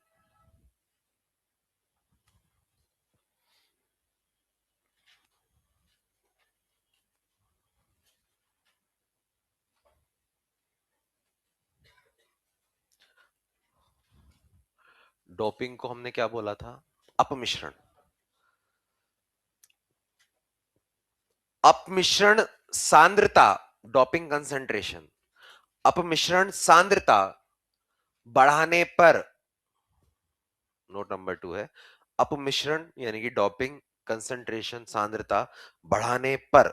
डोपिंग को हमने क्या बोला था? अपमिश्रण। अपमिश्रण सांद्रता, डोपिंग कंसंट्रेशन, अपमिश्रण सांद्रता बढ़ाने पर, नोट नंबर 2 है, अपमिश्रण यानी कि डोपिंग कंसंट्रेशन सांद्रता बढ़ाने पर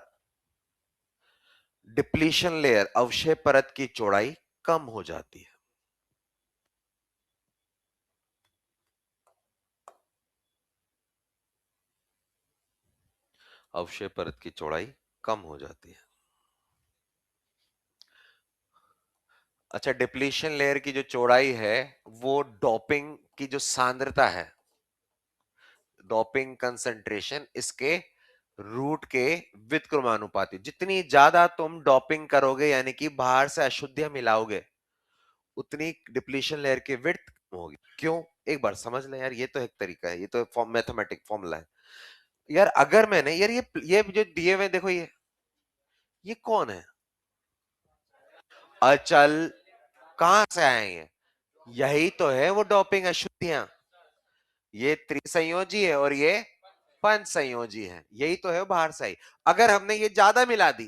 डिप्लीशन लेयर अवक्षय परत की चौड़ाई कम हो जाती है। अवक्षय परत की चौड़ाई कम हो जाती है। अच्छा, डिप्लीशन लेयर की जो चौड़ाई है वो डोपिंग की जो सांद्रता है, डोपिंग कंसंट्रेशन, इसके रूट के व्युत्क्रमानुपाती। जितनी ज्यादा तुम डोपिंग करोगे यानी कि बाहर से अशुद्धियां मिलाओगे, उतनी डिप्लीशन लेयर की विड्थ कम होगी। क्यों? एक बार समझ ले यार, ये तो एक तरीका है, ये तो मैथमेटिक फॉर्मूला है यार। अगर मैंने यार ये जो दिए हुए देखो, ये कौन है? अचल। कहां से आए ये? यही तो है वो डोपिंग अशुद्धियां। ये त्रिसंयोजी है और ये पंच संयोजी है, यही तो है वो बाहर से आई। अगर हमने ये ज्यादा मिला दी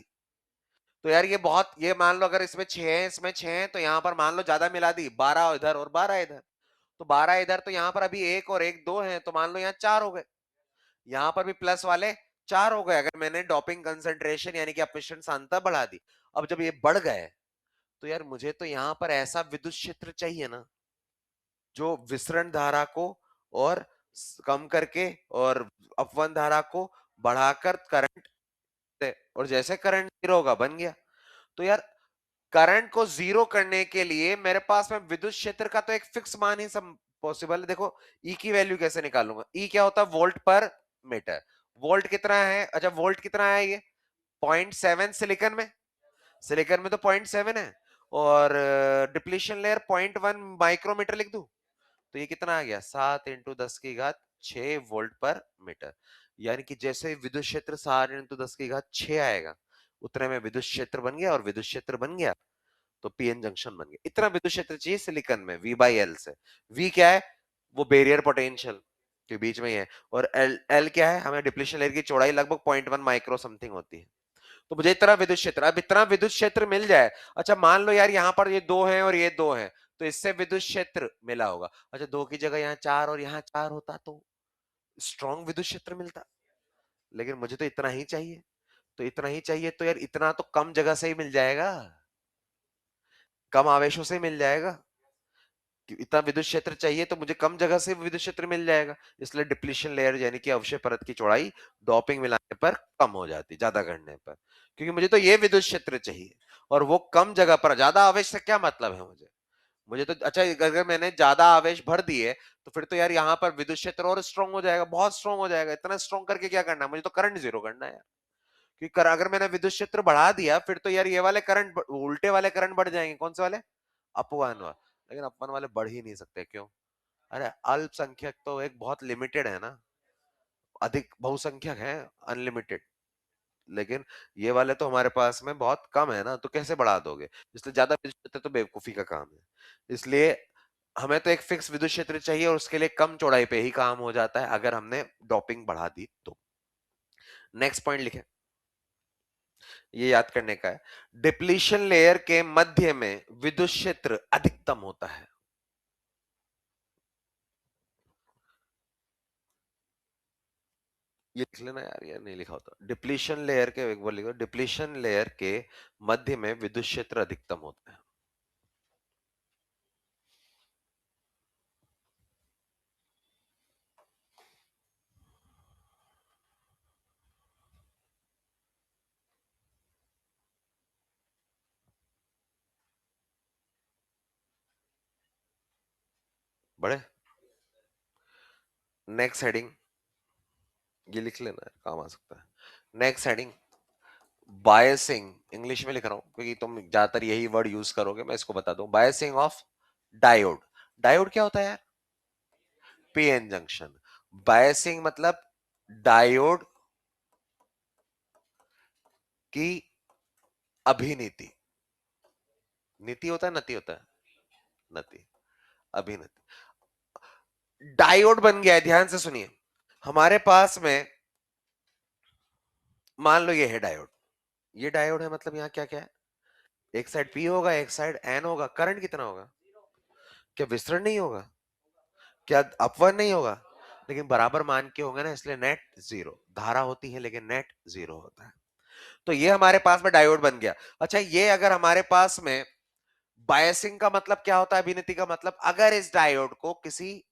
तो यार ये बहुत, ये मान लो अगर इसमें 6 है, इसमें 6 है, तो यहां पर मान लो ज्यादा मिला दी, 12 इधर और 12 इधर, तो 12 इधर, तो यहां पर अभी एक और एक दो है, तो मान लो यहाँ 4 हो गए। यहां पर भी प्लस वाले 4 हो गए, अगर मैंने डोपिंग कंसंट्रेशन यानी कि अपमिश्रण सांद्रता बढ़ा दी। अब जब ये बढ़ गए, तो यार मुझे तो यहां पर ऐसा विद्युत क्षेत्र चाहिए ना, जो विसरण धारा को और कम करके और अपवन धारा को बढ़ाकर करंट दे, और जैसे करंट जीरो होगा बन गया। तो यार करंट को जीरो करने के लिए मेरे पास में विद्युत क्षेत्र का तो एक फिक्स मान ही पॉसिबल है। देखो ई की वैल्यू कैसे निकालूंगा? ई क्या होता है? वोल्ट पर मीटर। वोल्ट कितना है? अच्छा, वोल्ट कितना है? ये 0.7 सिलिकॉन में, सिलिकॉन में तो 0.7 है, और डिप्लीशन लेयर 0.1 माइक्रोमीटर लिख दूं, तो ये कितना आ गया? 7 × 10⁶ वोल्ट पर मीटर। यानी कि जैसे विद्युत क्षेत्र 7 × 10⁶ आएगा, उतने में विद्युत क्षेत्र बन गया, और विद्युत क्षेत्र बन गया तो पीएन जंक्शन बन गया। इतना विद्युत क्षेत्र चाहिए सिलिकॉन में, V/L से। V क्या है? वो बैरियर पोटेंशियल के बीच में ही है। और L क्या है? हमें डिप्लीशन लेयर की चौड़ाई लगभग 0.1 माइक्रो समथिंग होती है। तो मुझे इतना विद्युत क्षेत्र, अब इतना विद्युत क्षेत्र मिल जाए। अच्छा मान लो यार यहाँ पर ये दो हैं और ये दो हैं, तो इससे विद्युत क्षेत्र मिला होगा। अच्छा, दो की जगह यहाँ 4 और यहाँ 4 होता तो स्ट्रॉन्ग विद्युत क्षेत्र मिलता, लेकिन मुझे तो इतना ही चाहिए। तो इतना ही चाहिए तो यार इतना तो कम जगह से ही मिल जाएगा, कम आवेशों से मिल जाएगा। कि इतना विद्युत क्षेत्र चाहिए तो मुझे कम जगह से विद्युत क्षेत्र मिल जाएगा, इसलिए डिप्लीशन लेयर यानी कि अवक्षय परत की चौड़ाई डोपिंग मिलाने पर कम हो जाती, ज्यादा करने पर, क्योंकि मुझे तो ये विद्युत क्षेत्र चाहिए और वो कम जगह पर। ज्यादा आवेश से क्या मतलब है मुझे? मुझे तो अच्छा, अगर मैंने ज्यादा आवेश भर दिए तो फिर तो यार यहाँ पर विद्युत क्षेत्र और स्ट्रॉन्ग हो जाएगा, बहुत स्ट्रॉन्ग हो जाएगा। इतना स्ट्रॉन्ग करके क्या करना है? मुझे तो करंट जीरो करना है यार। क्योंकि अगर मैंने विद्युत क्षेत्र बढ़ा दिया फिर तो यार ये वाले करंट, उल्टे वाले करंट बढ़ जाएंगे। कौन से वाले? अपवन वाले। लेकिन अपवन वाले बढ़ ही नहीं सकते, क्यों? अरे अल्पसंख्यक तो एक बहुत लिमिटेड है ना, अधिक बहुसंख्यक है अनलिमिटेड। लेकिन ये वाले तो हमारे पास में बहुत कम है ना, तो कैसे बढ़ा दोगे? इसलिए ज्यादा विद्युत क्षेत्र तो बेवकूफी का काम है। इसलिए हमें तो एक फिक्स विद्युत क्षेत्र चाहिए और उसके लिए कम चौड़ाई पे ही काम हो जाता है अगर हमने डॉपिंग बढ़ा दी तो। नेक्स्ट पॉइंट लिखे, ये याद करने का है। डिप्लीशन लेयर के मध्य में विद्युत क्षेत्र अधिकतम होता है। ये लिख लेना यार, ये नहीं लिखा होता। डिप्लीशन लेयर के, एक बार लिखो, डिप्लीशन लेयर के मध्य में विद्युत क्षेत्र अधिकतम होता है। बड़े, नेक्स्ट हेडिंग, ये लिख लेना है, काम आ सकता है। नेक्स्ट हेडिंग, बायसिंग, इंग्लिश में लिख रहा हूं क्योंकि तुम ज्यादातर यही वर्ड यूज करोगे, मैं इसको बता दूं। Biasing of diode. डायोड क्या होता है यार? PN junction. बायसिंग मतलब डायोड की अभिनीति। नीति होता है, नति होता है? नति, अभिनीति। डायोड बन गया है, ध्यान से सुनिए। हमारे पास में मान लो ये है डायोड, ये डायोड है, मतलब यहां क्या क्या है? एक साइड पी होगा, एक साइड एन होगा। करंट कितना होगा? क्या विसरण नहीं होगा? क्या अपव्यय नहीं होगा? लेकिन बराबर मान के होंगे ना, इसलिए नेट जीरो। धारा होती है लेकिन नेट जीरो होता है। तो ये हमारे पास में डायोड बन गया। अच्छा, ये अगर हमारे पास में बायसिंग का मतलब क्या होता है, अभिनीति का मतलब, अगर इस डायोड को किसी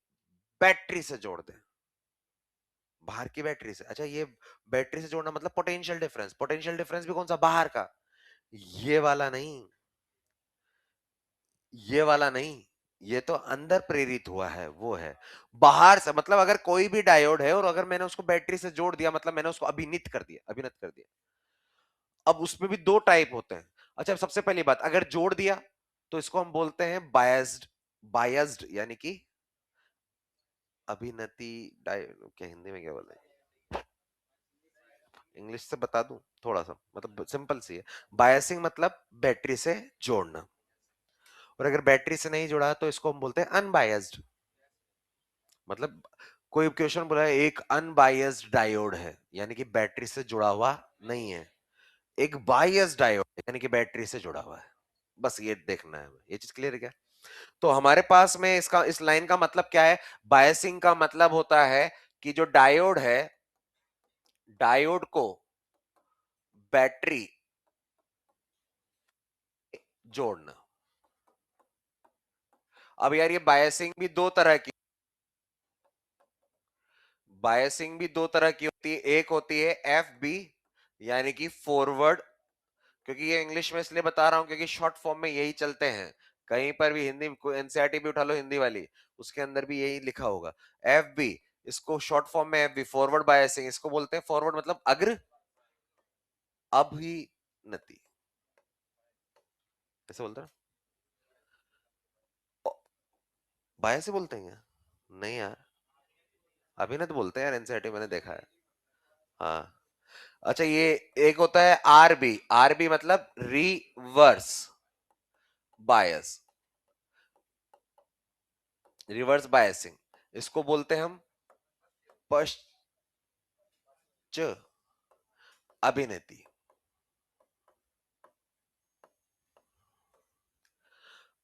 बैटरी से जोड़ दें, बाहर की बैटरी से। अच्छा, ये बैटरी से जोड़ना मतलब पोटेंशियल डिफरेंस। पोटेंशियल डिफरेंस भी कौन सा? बाहर का। ये वाला नहीं, ये वाला नहीं, ये तो अंदर प्रेरित हुआ है, वो है बाहर से। मतलब अगर कोई भी डायोड है और अगर मैंने उसको बैटरी से जोड़ दिया, मतलब मैंने उसको अभिनीत कर दिया, अभिनत कर दिया। अब उसमें भी दो टाइप होते हैं। अच्छा, सबसे पहली बात, अगर जोड़ दिया तो इसको हम बोलते हैं बायस्ड। बायस्ड यानी कि अभिनति। क्या हिंदी में क्या बोलते हैं? इंग्लिश से बता दूं थोड़ा सा, मतलब सिंपल सी है। बायसिंग मतलब बैटरी से जोड़ना, और अगर बैटरी से नहीं जुड़ा तो इसको हम बोलते हैं अनबायस्ड। मतलब कोई क्वेश्चन बोला है एक अनबायस्ड डायोड है, यानी कि बैटरी से जुड़ा हुआ नहीं है। एक बायस्ड डायोड है, यानी कि बैटरी से जुड़ा हुआ है। बस ये देखना है, ये चीज क्लियर है क्या? तो हमारे पास में इसका, इस लाइन का मतलब क्या है? बायसिंग का मतलब होता है कि जो डायोड है, डायोड को बैटरी जोड़ना। अब यार ये बायसिंग भी दो तरह की, बायसिंग भी दो तरह की होती है। एक होती है एफ बी, यानी कि फॉरवर्ड। क्योंकि ये इंग्लिश में इसलिए बता रहा हूं क्योंकि शॉर्ट फॉर्म में यही चलते हैं। कहीं पर भी हिंदी, एनसीईआरटी भी उठा लो हिंदी वाली, उसके अंदर भी यही लिखा होगा, एफ बी। इसको शॉर्ट फॉर्म में एफ बी, फॉरवर्ड बायसिंग, इसको बोलते हैं। फॉरवर्ड मतलब अग्र अभिनति, ऐसे बोलते हैं। बाय से बोलते हैं क्या? नहीं यार, अभिनत बोलते हैं यार, एनसीईआरटी मैंने देखा है। हाँ। अच्छा, ये एक होता है आरबी। आरबी मतलब रिवर्स बायस, रिवर्स बायसिंग, इसको बोलते हैं हम पश्च अभिनेती।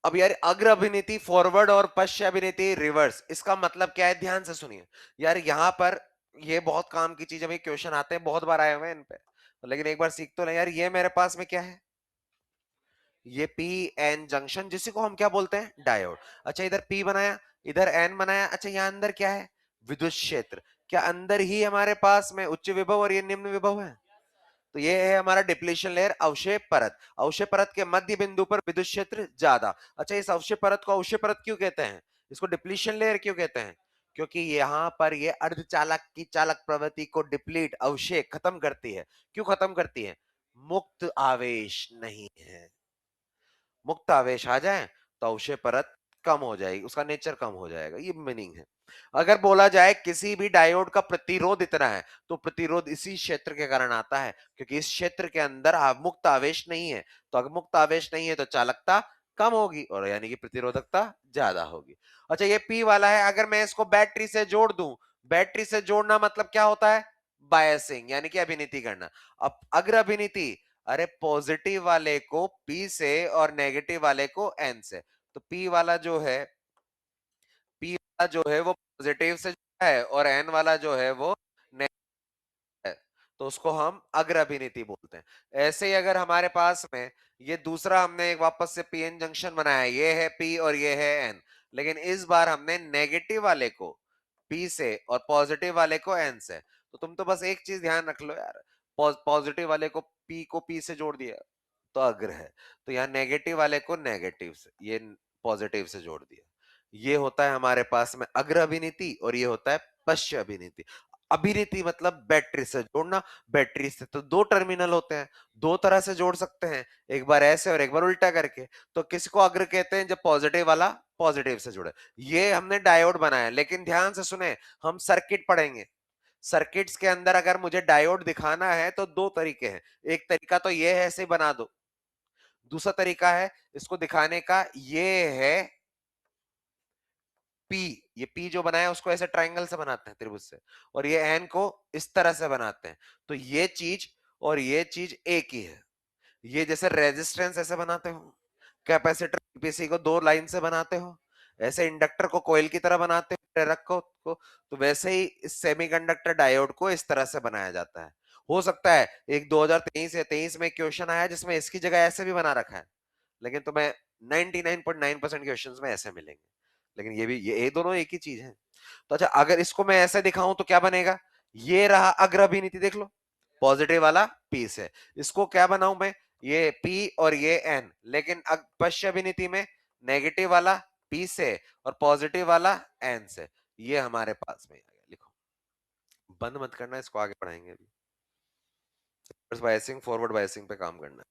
अब यार अग्र अभिनेती फॉरवर्ड और पश्च अभिनेती रिवर्स, इसका मतलब क्या है? ध्यान से सुनिए यार, यहां पर ये बहुत काम की चीज है। क्वेश्चन आते हैं, बहुत बार आए हुए हैं इन पे, लेकिन एक बार सीख तो ले यार। ये मेरे पास में क्या है? ये पी एन जंक्शन, जिसी को हम क्या बोलते हैं? डायोड। अच्छा, इधर पी बनाया, इधर एन बनाया। अच्छा, यहां अंदर क्या है? विद्युत क्षेत्र। क्या अंदर ही हमारे पास में उच्च विभव और ये निम्न विभव है? तो ये है हमारा डिप्लीशन लेयर, अवक्षय परत। अवक्षय परत के मध्य बिंदु पर विद्युत क्षेत्र ज्यादा। अच्छा, इस अवक्षय परत को अवक्षय परत क्यों कहते हैं? इसको डिप्लीशन लेयर क्यों कहते हैं? क्योंकि यहां पर ये अर्धचालक की चालक प्रवृत्ति को डिप्लीट, अवक्षय खत्म करती है। क्यों खत्म करती है? मुक्त आवेश नहीं है। मुक्त आवेश आ जाए तो अवक्षय परत कम हो जाएगी, उसका नेचर कम हो जाएगा, ये मीनिंग है। अगर बोला जाए किसी भी डायोड का प्रतिरोध इतना है, तो प्रतिरोध इसी क्षेत्र के कारण आता है, क्योंकि इस क्षेत्र के अंदर मुक्त आवेश नहीं है। तो अगर मुक्त आवेश नहीं है तो चालकता कम होगी, और यानी कि प्रतिरोधकता ज्यादा होगी। अच्छा, ये P वाला है, अगर मैं इसको बैटरी से जोड़ दूं, बैटरी से जोड़ना मतलब क्या होता है? बायसिंग, यानी कि अभिनीति करना। अब अग्र अभिनीति, अरे पॉजिटिव वाले को P से और नेगेटिव वाले को N से। तो P वाला जो है, P वाला जो है वो पॉजिटिव से जुड़ा है, और N वाला जो है वो है, तो उसको हम अग्र अभिनीति बोलते हैं। ऐसे ही अगर हमारे पास में ये दूसरा हमने एक वापस से पीएन जंक्शन बनाया, ये है पी और ये है एन, लेकिन इस बार हमने नेगेटिव वाले को पी से और पॉजिटिव वाले को एन से। तो तुम तो बस एक चीज ध्यान रख लो यार, पॉजिटिव वाले को पी से जोड़ दिया तो अग्र है, तो यहाँ नेगेटिव वाले को नेगेटिव से, ये पॉजिटिव से जोड़ दिया। ये होता है हमारे पास में अग्र अभिनीति, और ये होता है पश्च अभिनीति। अभिनीति मतलब बैटरी से जोड़ना, बैटरी से तो दो टर्मिनल होते हैं, दो तरह से जोड़ सकते हैं, एक बार ऐसे और एक बार उल्टा करके। तो किसको अग्र कहते हैं? जब पॉजिटिव वाला पॉजिटिव से जुड़े। ये हमने डायोड बनाया, लेकिन ध्यान से सुने, हम सर्किट पढ़ेंगे। सर्किट्स के अंदर अगर मुझे डायोड दिखाना है तो दो तरीके हैं। एक तरीका तो ये है, ऐसे बना दो। दूसरा तरीका है इसको दिखाने का, ये है पी। ये पी जो बनाया उसको ऐसे ट्रायंगल से बनाते हैं, त्रिभुज से, और ये एन को इस तरह से बनाते हैं। तो ये चीज और ये चीज एक ही है। ये जैसे रेजिस्टेंस ऐसे बनाते हो, कैपेसिटर पीसी को दो लाइन से बनाते हो, ऐसे इंडक्टर को कोयल की तरह बनाते हो, प्रेरक को, तो वैसे ही इस सेमीकंडक्टर डायोड को इस तरह से बनाया जाता है। हो सकता है एक 2023 या 23 में क्वेश्चन आया जिसमें इसकी जगह ऐसे भी बना रखा है, लेकिन तुम्हें 99.9% क्वेश्चंस में ऐसे मिलेंगे। लेकिन ये भी, ये दोनों एक ही चीज है। तो अच्छा, अगर इसको मैं ऐसे दिखाऊं तो क्या बनेगा? ये रहा अग्र अभिनीति, देख लो, पॉजिटिव वाला पी से। इसको क्या बनाऊं मैं? ये पी और ये एन, लेकिन पश्च अभिनीति में नेगेटिव वाला पी से और पॉजिटिव वाला एन से। ये हमारे पास में आ गया। लिखो, बंद मत करना, इसको आगे पढ़ाएंगे अभी। रिवर्स बायसिंग, फॉरवर्ड बायसिंग पे काम करना है।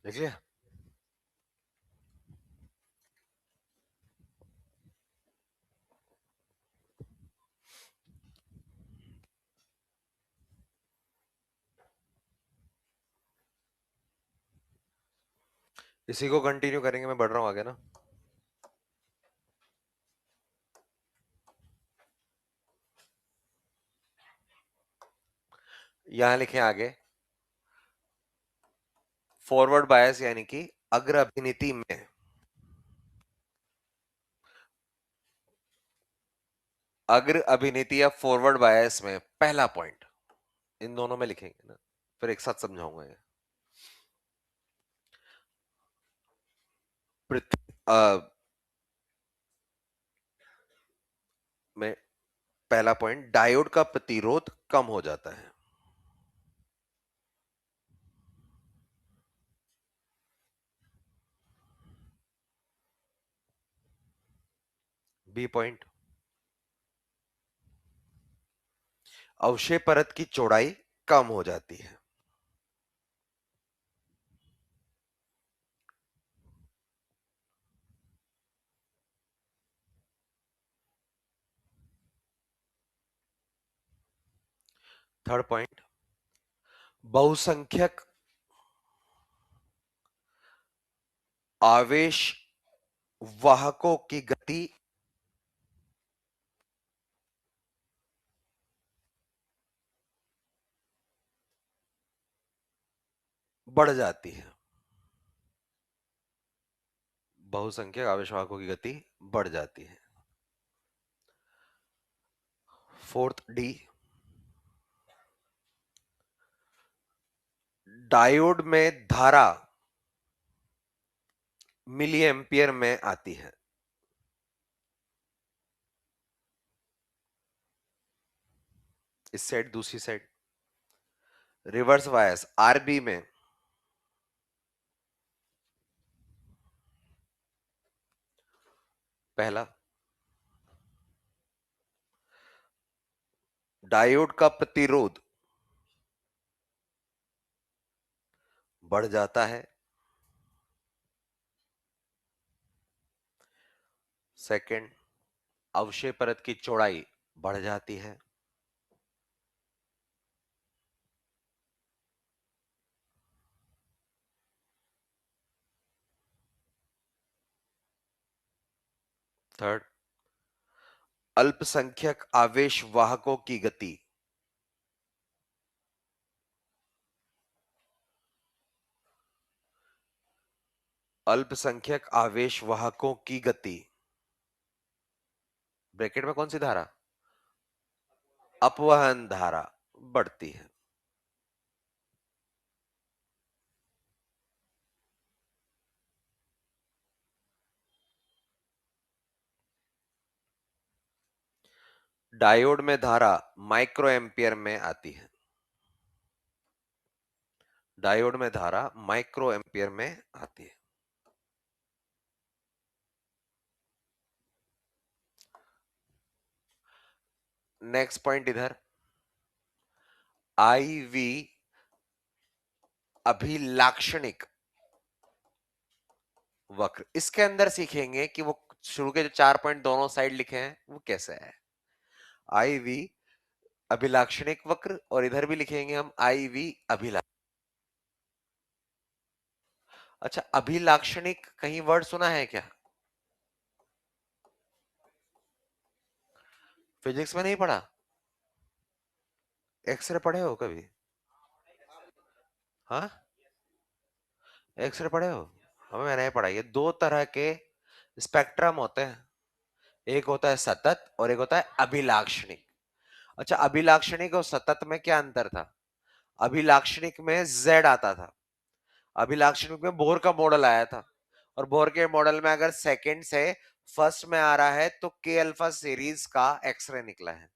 देखिए, इसी को कंटिन्यू करेंगे, मैं बढ़ रहा हूं आगे ना। यहां लिखे आगे, फॉरवर्ड बायस यानी कि अग्र अभिनीति में, अग्र अभिनीति या फॉरवर्ड बायस में पहला पॉइंट, इन दोनों में लिखेंगे ना, फिर एक साथ समझाऊंगा ये। में पहला पॉइंट, डायोड का प्रतिरोध कम हो जाता है। बी पॉइंट, अवक्षय परत की चौड़ाई कम हो जाती है। थर्ड पॉइंट, बहुसंख्यक आवेश वाहकों की गति बढ़ जाती है। बहुसंख्यक आवेश वाहकों की गति बढ़ जाती है। फोर्थ डी, डायोड में धारा मिली एम्पियर में आती है। इस साइड, दूसरी साइड रिवर्स बायस आरबी में पहला, डायोड का प्रतिरोध बढ़ जाता है। सेकंड, अवक्षय परत की चौड़ाई बढ़ जाती है। थर्ड, अल्पसंख्यक आवेश वाहकों की गति अल्पसंख्यक आवेश वाहकों की गति, ब्रैकेट में कौन सी धारा, अपवहन धारा बढ़ती है। डायोड में धारा माइक्रो एम्पियर में आती है। डायोड में धारा माइक्रो एम्पियर में आती है। नेक्स्ट पॉइंट इधर, आई वी अभिलाक्षणिक वक्र, इसके अंदर सीखेंगे कि वो शुरू के जो 4 पॉइंट दोनों साइड लिखे हैं वो कैसे है। आई वी अभिलाक्षणिक वक्र, और इधर भी लिखेंगे हम आई वी अभिलाक्षणिक। अच्छा, अभिलाक्षणिक कहीं वर्ड सुना है क्या? फिजिक्स में नहीं पढ़ा? एक्सरे पढ़े हो कभी? हाँ, एक्सरे पढ़े हो? हमें मैंने पढ़ा। ये दो तरह के स्पेक्ट्रम होते हैं, एक होता है सतत और एक होता है अभिलाक्षणिक। अच्छा, अभिलाक्षणिक और सतत में क्या अंतर था? अभिलाक्षणिक में Z आता था, अभिलाक्षणिक में बोर का मॉडल आया था, और बोर के मॉडल में अगर सेकंड से फर्स्ट में आ रहा है तो के अल्फा सीरीज का एक्सरे निकला है।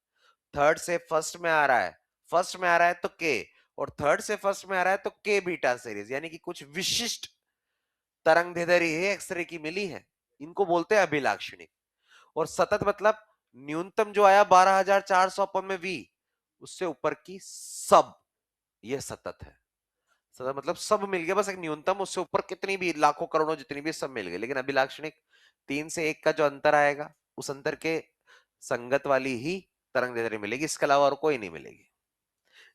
थर्ड से फर्स्ट में आ रहा है, फर्स्ट में आ रहा है तो के, और थर्ड से फर्स्ट में आ रहा है तो के बीटा सीरीज, यानी कि कुछ विशिष्ट तरंग दैर्ध्य ही एक्सरे की मिली है। इनको बोलते हैं अभिलाक्षणिक। और सतत मतलब न्यूनतम जो आया 12,400 अपन में वी, उससे ऊपर की सब, ये सतत है। सतत मतलब सब मिल गया, बस एक न्यूनतम, उससे ऊपर कितनी भी लाखों करोड़ों जितनी भी सब मिल गए। लेकिन अभिलाक्षणिक 3 से 1 का जो अंतर आएगा, उस अंतर के संगत वाली ही तरंग दैर्ध्य मिलेगी, इसके अलावा और कोई नहीं मिलेगी।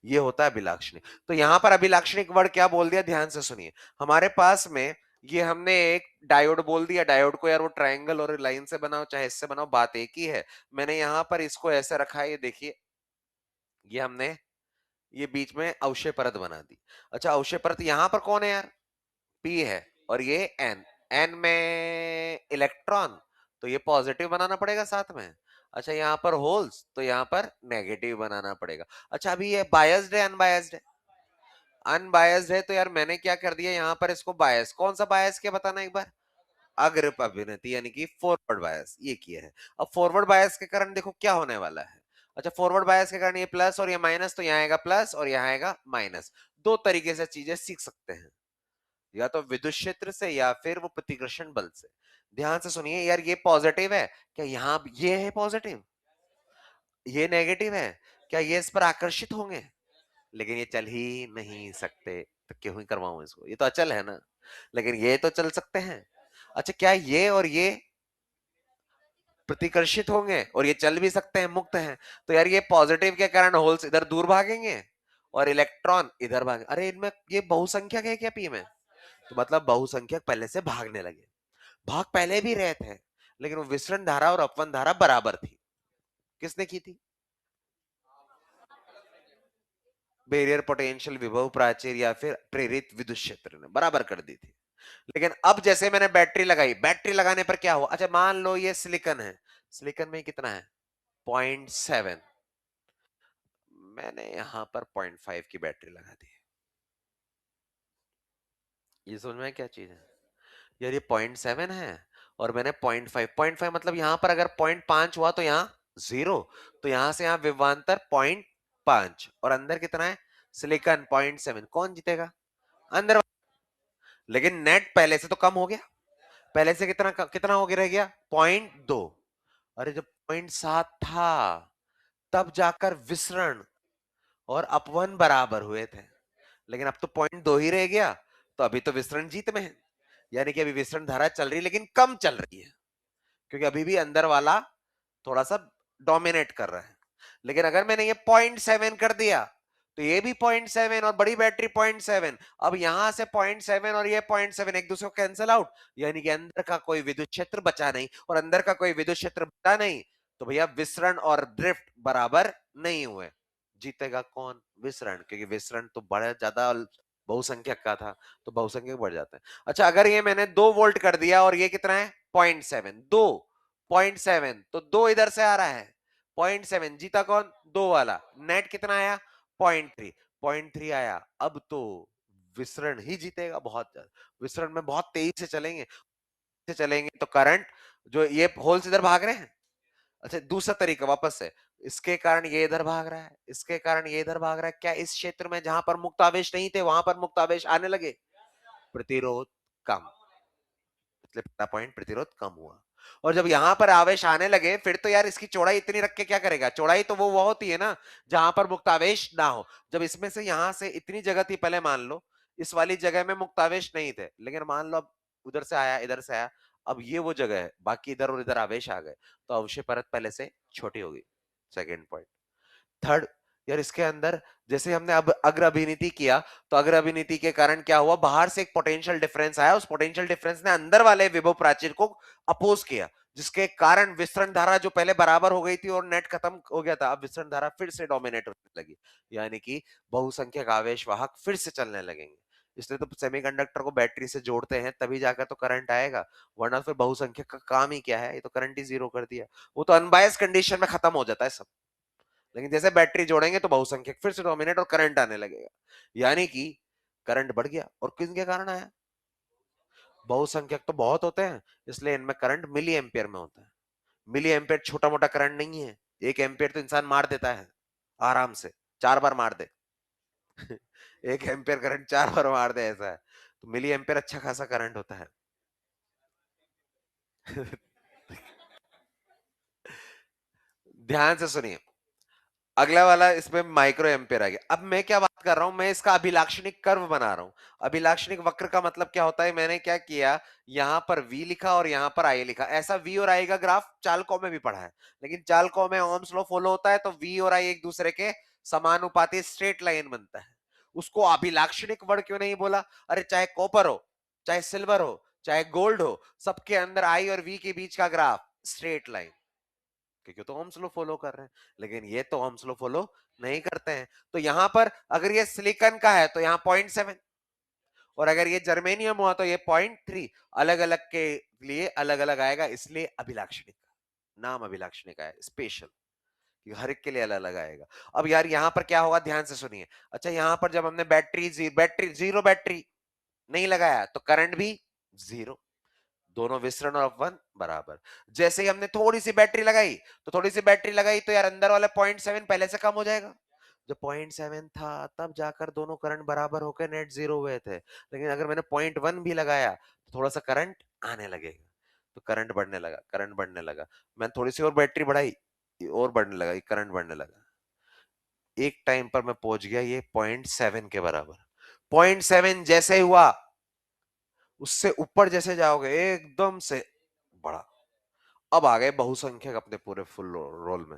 ये होता है अभिलाक्षणिक। तो यहां पर अभिलाक्षणिक वर्ड क्या बोल दिया, ध्यान से सुनिए। हमारे पास में ये हमने एक डायोड बोल दिया, डायोड को यार वो ट्रायंगल और लाइन से बनाओ चाहे इससे बनाओ, बात एक ही है। मैंने यहां पर इसको ऐसे रखा है, ये देखिए, ये हमने ये बीच में अवक्षय परत बना दी। अच्छा, अवक्षय परत यहां पर कौन है यार, पी है, और ये एन, एन में इलेक्ट्रॉन, तो ये पॉजिटिव बनाना पड़ेगा साथ में। अच्छा, यहाँ पर होल्स, तो यहाँ पर नेगेटिव बनाना पड़ेगा। अच्छा, अभी ये बायस्ड है अनबायस्ड है? अनबायस्ड है, तो यार मैंने क्या कर दिया यहाँ पर, इसको बायस, कौन सा बायस क्या बताना एक बार, अग्र अभिनति यानी कि फॉरवर्ड बायस, ये किया है। अब फॉरवर्ड बायस के कारण देखो क्या होने वाला है। अच्छा, फॉरवर्ड बायस के कारण ये प्लस और ये माइनस, तो यहाँ आएगा प्लस और यहाँ आएगा माइनस। दो तरीके से चीजें सीख सकते हैं, या तो विद्युत क्षेत्र से या फिर वो प्रतिकर्षण बल से। ध्यान से सुनिए यार, ये पॉजिटिव है क्या, यहाँ ये है पॉजिटिव, ये नेगेटिव है क्या, ये इस पर आकर्षित होंगे, लेकिन ये चल ही नहीं सकते, तो क्यों ही करवाऊं इसको, ये तो अचल है ना। लेकिन ये तो चल सकते हैं। अच्छा, क्या ये और ये प्रतिकर्षित होंगे और ये चल भी सकते हैं, मुक्त हैं, तो यार ये पॉजिटिव के कारण होल्स इधर दूर भागेंगे और इलेक्ट्रॉन इधर भागे। अरे इनमें ये बहुसंख्यक है क्या पी में, तो मतलब बहुसंख्यक पहले से भागने लगे। भाग पहले भी रहे थे, लेकिन वो विसरण धारा और अपवन धारा बराबर थी। किसने की थी, बैरियर पोटेंशियल, विभव प्राचीर या फिर प्रेरित विद्युत क्षेत्र ने बराबर कर दी थी। लेकिन अब जैसे मैंने बैटरी लगाई, बैटरी लगाने पर क्या हुआ, अच्छा मान लो ये सिलिकॉन है, सिलिकॉन में कितना है 0.7, मैंने यहां पर 0.5 की बैटरी लगा दी। ये समझ में क्या चीज है यार, ये 0.7 है और मैंने 0.5, 0.5 मतलब यहां पर अगर 0.5 हुआ तो यहाँ जीरो, तो यहां से यहां विभवांतर 0.5 और अंदर कितना है सिलिकॉन 0.7, कौन जीतेगा अंदर। लेकिन नेट पहले से तो कम हो गया, पहले से कितना कितना हो गया, रह गया 0.2। अरे जब 0.7 था तब जाकर विसरण और अपवन बराबर हुए थे, लेकिन अब तो 0.2 ही रह गया, तो अभी तो विसरण जीत में है, यानी कि अभी विसरण धारा चल रही है लेकिन कम चल रही है, क्योंकि अभी भी अंदर वाला थोड़ा सा डोमिनेट कर रहा है। लेकिन अगर मैंने ये 0.7 कर दिया तो ये भी 0.7 और बड़ी बैटरी 0.7, अब यहां से 0.7 और ये 0.7 एक दूसरे को कैंसिल आउट, यानी कि अंदर का कोई विद्युत क्षेत्र बचा नहीं, और अंदर का कोई विद्युत क्षेत्र बचा नहीं, तो भैया विसरण और ड्रिफ्ट बराबर नहीं हुए। जीतेगा कौन, विसरण, क्योंकि विसरण तो बड़ा ज्यादा बहुसंख्यक का था, तो बहुसंख्यक बढ़ जाता है। अच्छा, अगर ये मैंने 2 वोल्ट कर दिया और ये कितना है 0.7, 2.7, तो 2 इधर से आ रहा है, 0.7 जीता कौन, 2 वाला। नेट कितना आया 0.3, 0.3 आया। अब तो विसरण ही जीतेगा बहुत ज्यादा, विसरण में बहुत तेजी से चलेंगे तो करंट, जो ये होल्स इधर भाग रहे हैं। अच्छा, दूसरा तरीका वापस से, इसके कारण ये इधर भाग रहा है, इसके कारण ये इधर भाग रहा है, क्या इस क्षेत्र में जहां पर मुक्त आवेश नहीं थे वहां पर मुक्त आवेश आने लगे, प्रतिरोध कम, इसलिए पहला पॉइंट प्रतिरोध कम हुआ। और जब यहां पर आवेश आने लगे, फिर तो यार इसकी चौड़ाई इतनी रख के क्या करेगा, चौड़ाई तो वो होती है ना जहां पर मुक्तावेश ना हो। जब इसमें से यहां से इतनी जगह थी, पहले मान लो इस वाली जगह में मुक्तावेश नहीं थे, लेकिन मान लो अब उधर से आया इधर से आया, अब ये वो जगह है, बाकी इधर और इधर आवेश आ गए, तो अवशय परत पहले से छोटी होगी। Second point. थर्ड, यार इसके अंदर जैसे हमने अब अग्र अभिनीति किया, तो अग्र अभिनीति के कारण क्या हुआ, बाहर से एक पोटेंशियल डिफरेंस आया, उस पोटेंशियल डिफरेंस ने अंदर वाले विभव प्राचीर को अपोज किया, जिसके कारण विसरण धारा जो पहले बराबर हो गई थी और नेट खत्म हो गया था, अब विसरण धारा फिर से डोमिनेट होने लगी, यानी कि बहुसंख्यक आवेश वाहक फिर से चलने लगेंगे। इसलिए तो सेमीकंडक्टर को बैटरी से जोड़ते हैं, तभी जाकर तो करंट आएगा, वरना फिर बहुसंख्यक का काम ही क्या है, ये तो करंट ही जीरो कर दिया, वो तो अनबायस कंडीशन में खत्म हो जाता है सब। लेकिन जैसे बैटरी जोड़ेंगे तो बहुसंख्यक फिर से डोमिनेट और करंट आने लगेगा, यानी कि करंट बढ़ गया, और किसके कारण आया, बहुसंख्यक तो बहुत होते हैं, इसलिए इनमें करंट मिली एम्पियर में होता है। मिली एम्पियर छोटा मोटा करंट नहीं है, 1 एम्पियर तो इंसान मार देता है आराम से, 4 बार मार दे। 1 एम्पियर करंट 4 बार मार दे, ऐसा है, तो मिली एम्पियर अच्छा खासा करंट होता है। ध्यान से सुनिए, अगला वाला इसमें माइक्रो एम्पेयर आ गया। अब मैं क्या बात कर रहा हूं, मैं इसका अभिलाक्षणिक कर्व बना रहा हूं। अभिलाक्षणिक वक्र का मतलब क्या होता है, मैंने क्या किया, यहां पर V लिखा और यहां पर I लिखा, ऐसा V और I का ग्राफ चालकों में भी पढ़ा है, लेकिन चालकों में ओम्स लॉ फॉलो होता है, तो V और I एक दूसरे के समानुपाती स्ट्रेट लाइन बनता है। उसको अभिलाक्षणिक वर्ड क्यों नहीं बोला, अरे चाहे कॉपर हो, चाहे सिल्वर हो, चाहे गोल्ड हो, सबके अंदर I और V के बीच का ग्राफ स्ट्रेट लाइन, क्योंकि तो ओम्स लॉ फॉलो कर रहे हैं, लेकिन ये तो ओम्स लॉ फॉलो नहीं करते हैं। तो यहां पर अगर ये सिलिकॉन का है तो यहाँ 0.7, और अगर ये जर्मेनियम हुआ तो ये 0.3, अलग अलग के लिए अलग अलग आएगा, इसलिए अभिलाक्षणिक नाम अभिलाक्षणिक है, स्पेशल, हर एक के लिए अलग अलग आएगा। अब यार यहां पर क्या होगा, ध्यान से सुनिए। अच्छा, यहां पर जब हमने बैटरी जीरो बैटरी नहीं लगाया तो करंट भी जीरो, दोनों विसरण और अपवन बराबर। जैसे ही हमने थोड़ी सी बैटरी लगाई, तो यार अंदर वाला 0.7 पहले से कम हो जाएगा। जब 0.7 था तब जाकर दोनों करंट बराबर होकर नेट जीरो हुए थे, लेकिन अगर मैंने 0.1 भी लगाया तो थोड़ा सा करंट आने लगेगा, तो करंट बढ़ने लगा, करंट बढ़ने लगा। मैंने थोड़ी सी और बैटरी बढ़ाई, और बढ़ने लगा, करंट बढ़ने लगा। एक टाइम पर मैं पहुंच गया ये 0.7 के बराबर। 0.7 जैसे ही हुआ, उससे ऊपर जैसे जाओगे एकदम से बढ़ा। अब आ गए बहुसंख्यक अपने पूरे फुल रोल में।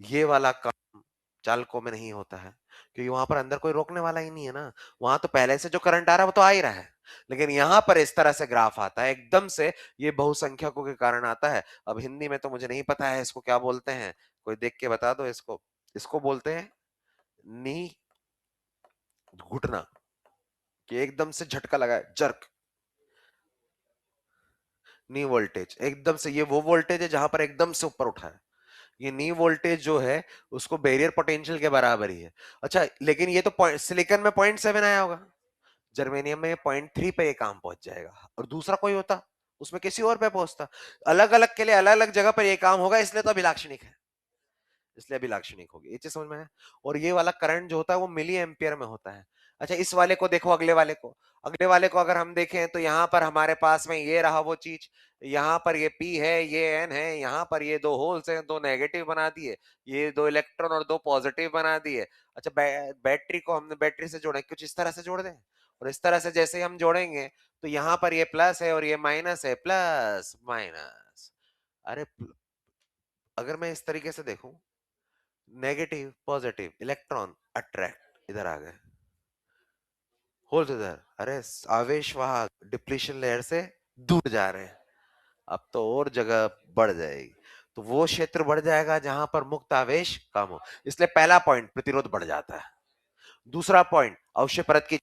ये वाला काम चालकों में नहीं होता है, क्योंकि वहां पर अंदर कोई रोकने वाला ही नहीं है ना। वहां तो पहले से जो करंट आ रहा है वो तो आ ही रहा है, लेकिन यहां पर इस तरह से ग्राफ आता है एकदम से, ये बहुसंख्यकों के कारण आता है। अब हिंदी में तो मुझे नहीं पता है इसको क्या बोलते हैं, कोई देख के बता दो इसको। इसको बोलते हैं नी घुटना, कि एकदम से झटका लगा है, जर्क। नी वोल्टेज एकदम से, ये वो वोल्टेज है जहां पर एकदम से ऊपर उठा है। ये नी वोल्टेज जो है उसको बैरियर पोटेंशियल के बराबर ही है। अच्छा, लेकिन ये तो सिलिकॉन में 0.7 आया होगा, जर्मेनियम में 0.3 पे ये काम पहुंच जाएगा। और दूसरा कोई होता उसमें किसी और पे पहुंचता। अलग अलग के लिए अलग अलग जगह पर ये काम होगा, इसलिए तो अभिलाक्षणिक है, इसलिए अभी लाक्षणिक होगी। ये चीज समझ में आया। और ये वाला करंट जो होता है वो मिली एम्पियर में होता है। अच्छा, इस वाले को देखो, अगले वाले को, अगर हम देखें तो यहाँ पर हमारे पास में ये रहा वो चीज, यहाँ पर ये P है, ये N है, यहाँ पर ये दो होल्स हैं, दो नेगेटिव बना दिए, ये दो इलेक्ट्रॉन और दो पॉजिटिव बना दिए। अच्छा, बैटरी को हमने बैटरी से जोड़े, कुछ इस तरह से जोड़ दें, और इस तरह से जैसे ही हम जोड़ेंगे तो यहाँ पर ये प्लस है और ये माइनस है, प्लस माइनस। अरे अगर मैं इस तरीके से देखूं, नेगेटिव पॉजिटिव इलेक्ट्रॉन अट्रैक्ट इधर आ गए, होल्स इधर, अरे आवेश वाहक डिप्लीशन लेयर से दूर जा रहे हैं। अब तो और जगह बढ़ जाएगी, तो वो क्षेत्र बढ़ जाएगा जहां पर मुक्त आवेश कम हो, इसलिए पहला पॉइंट प्रतिरोध बढ़ जाता है। दूसरा पॉइंट अवश्य परत की,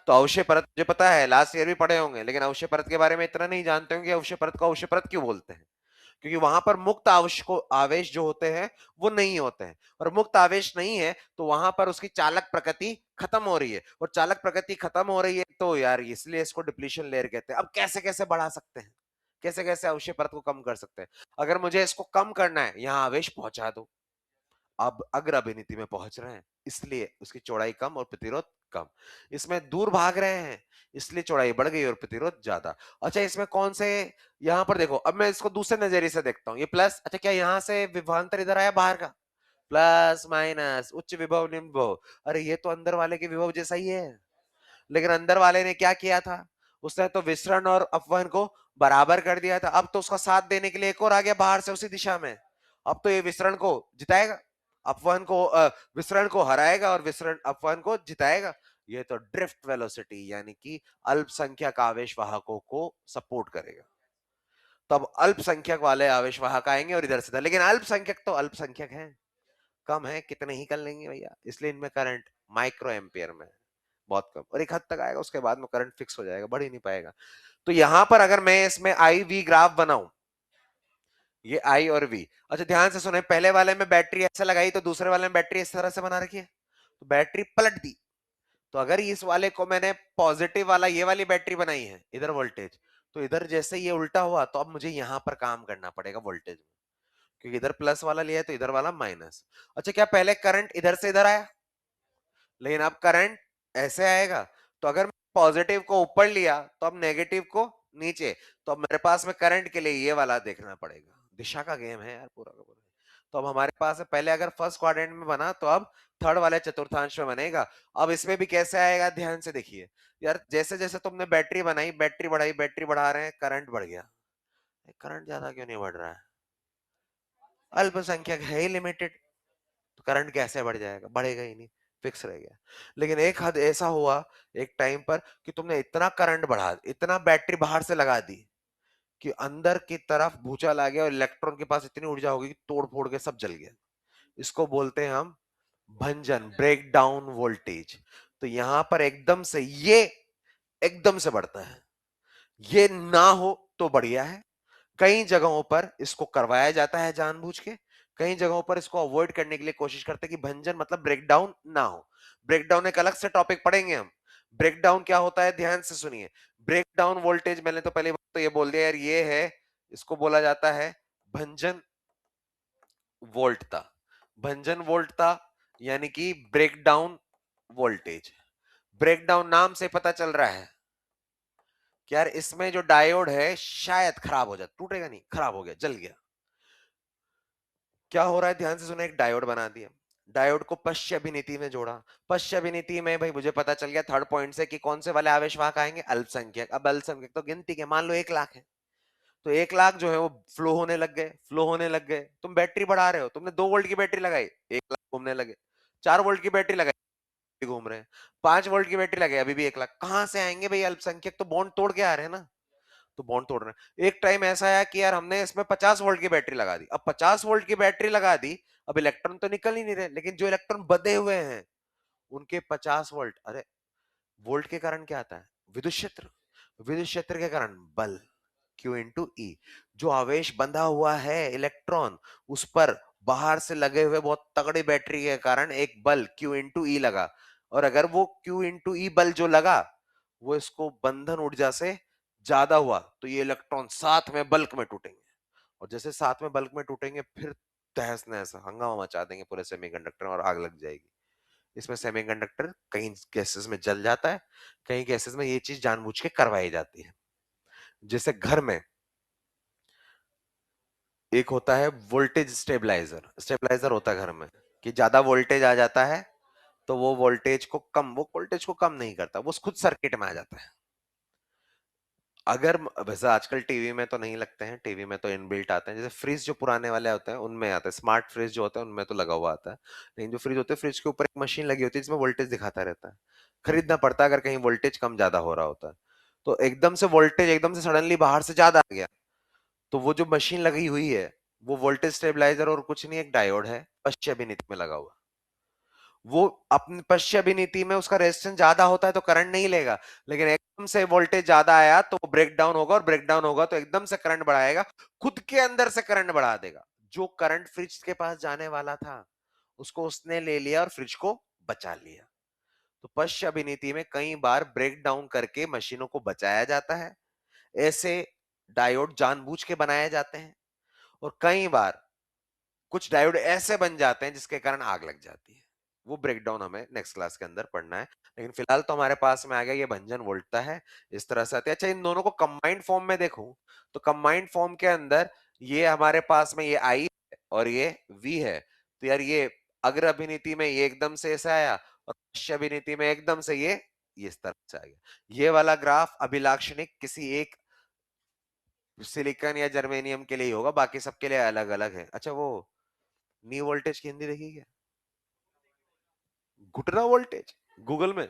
तो अवश्य परत मुझे पता है, लास्ट ईयर भी पढ़े होंगे, लेकिन अवश्य परत के बारे में इतना नहीं जानते होंगे, अवश्य परत को अवश्य परत क्यों बोलते हैं। क्योंकि वहां पर मुक्त आवेश जो होते हैं वो नहीं होते हैं, और मुक्त आवेश नहीं है तो वहां पर उसकी चालक प्रकृति खत्म हो रही है, और चालक प्रकृति खत्म हो रही है तो यार इसलिए इसको डिप्लीशन लेयर कहते हैं। अब कैसे कैसे बढ़ा सकते हैं, कैसे कैसे अवश्य परत को कम कर सकते हैं। अगर मुझे इसको कम करना है, यहां आवेश पहुंचा दो, अब अग्र अभिनीति में पहुंच रहे हैं इसलिए उसकी चौड़ाई कम और प्रतिरोध कम। इसमें दूर भाग रहे हैं इसलिए चौड़ाई बढ़ गई और प्रतिरोध ज्यादा। अच्छा, इसमें कौन से, यहां पर देखो, अब मैं इसको दूसरे नजरिए से देखता हूं, ये प्लस, अच्छा क्या यहां से विभवांतर इधर आया बाहर का, प्लस माइनस उच्च विभव निम्न विभव, अरे ये तो अंदर वाले के विभव जैसा ही है। लेकिन अंदर वाले ने क्या किया था, उसने तो विसरण और अपवहन को बराबर कर दिया था। अब तो उसका साथ देने के लिए एक और आ गया बाहर से उसी दिशा में, अब तो ये विसरण को जिताएगा, अपवहन को विसरण को हराएगा और विसरण अपवहन को जिताएगा। ये तो ड्रिफ्ट वेलोसिटी यानी कि अल्पसंख्यक आवेश वाहकों को सपोर्ट करेगा। तो अब अल्पसंख्यक वाले आवेश वाहक आएंगे और इधर से, लेकिन अल्पसंख्यक तो अल्पसंख्यक है, कम है, कितने ही कर लेंगे भैया, इसलिए इनमें करंट माइक्रो एम्पियर में बहुत कम, और एक हद तक आएगा, उसके बाद में करंट फिक्स हो जाएगा, बढ़ ही नहीं पाएगा। तो यहां पर अगर मैं इसमें आई वी ग्राफ बनाऊं, ये आई और वी, अच्छा ध्यान से सुने, पहले वाले में बैटरी ऐसे लगाई तो दूसरे वाले में बैटरी इस तरह से बना रखी है, तो बैटरी पलट दी। तो अगर इस वाले को मैंने पॉजिटिव वाला ये वाली बैटरी बनाई है, इधर वोल्टेज, तो इधर जैसे ये उल्टा हुआ तो अब मुझे यहां पर काम करना पड़ेगा वोल्टेज में, क्योंकि इधर प्लस वाला लिया है तो इधर वाला माइनस। अच्छा, क्या पहले करंट इधर से इधर आया, लेकिन अब करंट ऐसे आएगा, तो अगर मैं पॉजिटिव को ऊपर लिया तो अब नेगेटिव को नीचे, तो अब मेरे पास में करंट के लिए ये वाला देखना पड़ेगा, दिशा का गेम है यार पूरा का पूरा। तो अब हमारे पास है, पहले अगर फर्स्ट क्वाड्रेंट में बना तो अब थर्ड वाले चतुर्थांश में बनेगा। अब इसमें भी कैसे आएगा, ध्यान से देखिए यार, जैसे जैसे तुमने बैटरी बनाई, बैटरी बढ़ाई, बैटरी बढ़ा रहे हैं, करंट बढ़ गया, करंट ज्यादा क्यों नहीं बढ़ रहा है, अल्पसंख्यक है ही लिमिटेड, तो करंट कैसे बढ़ जाएगा, बढ़ेगा ही नहीं, फिक्स रह गया। लेकिन एक हद ऐसा हुआ एक टाइम पर कि तुमने इतना करंट बढ़ा, इतना बैटरी बाहर से लगा दी कि अंदर की तरफ भूचाल आ गया और इलेक्ट्रॉन के पास इतनी ऊर्जा होगी कि तोड़ फोड़ के सब जल गया। इसको बोलते हैं हम भंजन, ब्रेक डाउन वोल्टेज। तो यहां पर एकदम से ये एकदम से बढ़ता है, ये ना हो तो बढ़िया है। कई जगहों पर इसको करवाया जाता है जानबूझ के, कई जगहों पर इसको अवॉइड करने के लिए कोशिश करते हैं कि भंजन मतलब ब्रेकडाउन ना हो। ब्रेकडाउन एक अलग से टॉपिक पढ़ेंगे हम, ब्रेकडाउन क्या होता है ध्यान से सुनिए। ब्रेकडाउन वोल्टेज मैंने तो पहले तो ये बोल दिया यार ये है, इसको बोला जाता है भंजन वोल्टता। भंजन वोल्टता यानी कि break down voltage. Break down नाम से पता चल रहा है कि यार इसमें जो डायोड है शायद खराब हो जाए, टूटेगा नहीं, खराब हो गया, जल गया। क्या हो रहा है, ध्यान से सुना, एक डायोड बना दिया, डायोड को पश्च अभिनीति में जोड़ा। पश्च अभिनीति में भाई मुझे पता चल गया थर्ड पॉइंट से कि कौन से वाले आवेश वाहक आएंगे, अल्पसंख्यक। अब अल्पसंख्यक तो गिनती के, मान लो 1 लाख है, तो 1 लाख जो है वो फ्लो होने लग गए, फ्लो होने लग गए। तुम बैटरी बढ़ा रहे हो, तुमने 2 वोल्ट की बैटरी लगाई, 1 लाख घूमने लगे। 4 वोल्ट की बैटरी लगाई, घूम रहे हैं। 5 वोल्ट की बैटरी लगाई, अभी भी 1 लाख। कहां से आएंगे भाई अल्पसंख्यक, तो बॉन्ड तोड़ के आ रहे हैं ना, तो बॉन्ड तोड़ रहे हैं। एक टाइम ऐसा आया कि यार हमने इसमें 50 वोल्ट की बैटरी लगा दी। अब 50 वोल्ट की बैटरी लगा दी, अब इलेक्ट्रॉन तो निकल ही नहीं रहे, लेकिन जो इलेक्ट्रॉन बंधे हुए हैं उनके 50 वोल्ट, अरे वोल्ट के कारण क्या आता है, विद्युत क्षेत्र। विद्युत क्षेत्र के कारण बल, Q इंटू ई। जो आवेश बंधा हुआ है इलेक्ट्रॉन, उस पर बाहर से लगे हुए बहुत तगड़ी बैटरी के कारण एक बल Q इंटू ई लगा। और अगर वो Q इंटू ई बल जो लगा वो इसको बंधन ऊर्जा से ज्यादा हुआ, तो ये इलेक्ट्रॉन साथ में बल्क में टूटेंगे। और जैसे साथ में बल्क में टूटेंगे, फिर तहस नहस हंगामा मचा देंगे पूरे सेमीकंडक्टर और आग लग जाएगी। इसमें सेमीकंडक्टर कहीं केसेस में जल जाता है, कहीं केसेस में ये चीज जानबूझ के करवाई जाती है। जैसे घर में एक होता है वोल्टेज स्टेबलाइजर, स्टेबलाइजर होता है घर में, कि ज्यादा वोल्टेज आ जाता है तो वो वोल्टेज को कम नहीं करता, वो खुद सर्किट में आ जाता है। अगर वैसे आजकल टीवी में तो नहीं लगते हैं, टीवी में तो इनबिल्ट आते हैं, जैसे फ्रिज जो पुराने वाले होते हैं उनमें आते हैं, स्मार्ट फ्रिज जो होते हैं उनमें तो लगा हुआ आता है। लेकिन जो फ्रिज होते हैं, फ्रिज के ऊपर एक मशीन लगी होती है जिसमें वोल्टेज दिखाता रहता है। खरीदना पड़ता है अगर कहीं वोल्टेज कम ज्यादा हो रहा होता है। तो एकदम से वोल्टेज एकदम से सडनली बाहर से ज्यादा आ गया, तो वो जो मशीन लगी हुई है वो वोल्टेज स्टेबलाइजर और कुछ नहीं, एक डायोड है पश्च अभिनीति में लगा हुआ। वो अपनी पश्च अभिनीति में उसका रेजिस्टेंस ज्यादा होता है तो करंट नहीं लेगा, लेकिन एकदम से वोल्टेज ज्यादा आया तो वो ब्रेक डाउन होगा, और ब्रेक डाउन होगा तो एकदम से करंट बढ़ाएगा, खुद के अंदर से करंट बढ़ा देगा। जो करंट फ्रिज के पास जाने वाला था उसको उसने ले लिया और फ्रिज को बचा लिया। तो पश्च अभिनीति में कई बार ब्रेक डाउन करके मशीनों को बचाया जाता है। ऐसे डायोड जानबूझ के बनाए जाते हैं, और कई बार कुछ डायोड ऐसे बन जाते हैं जिसके कारण आग लग जाती है। वो ब्रेकडाउन हमें नेक्स्ट क्लास के अंदर पढ़ना है, लेकिन फिलहाल तो हमारे पास में आ गया ये भंजन वोल्टता है, इस तरह से आते हैं। अच्छा, इन दोनों को कंबाइंड फॉर्म में देखूं तो कंबाइंड फॉर्म के अंदर ये हमारे पास में ये आई है और ये वी है, तो यार ये अग्र अभिनीति में ये एकदम से ऐसा आया, और पश्च अभिनीति में एकदम से ये इस तरह से आ गया। ये वाला ग्राफ अभिलाक्षणिक किसी एक सिलिकॉन या जर्मेनियम के लिए ही होगा, बाकी सबके लिए अलग अलग है। अच्छा, वो नी वोल्टेज की हिंदी देखी क्या, घुटना वोल्टेज, गूगल में।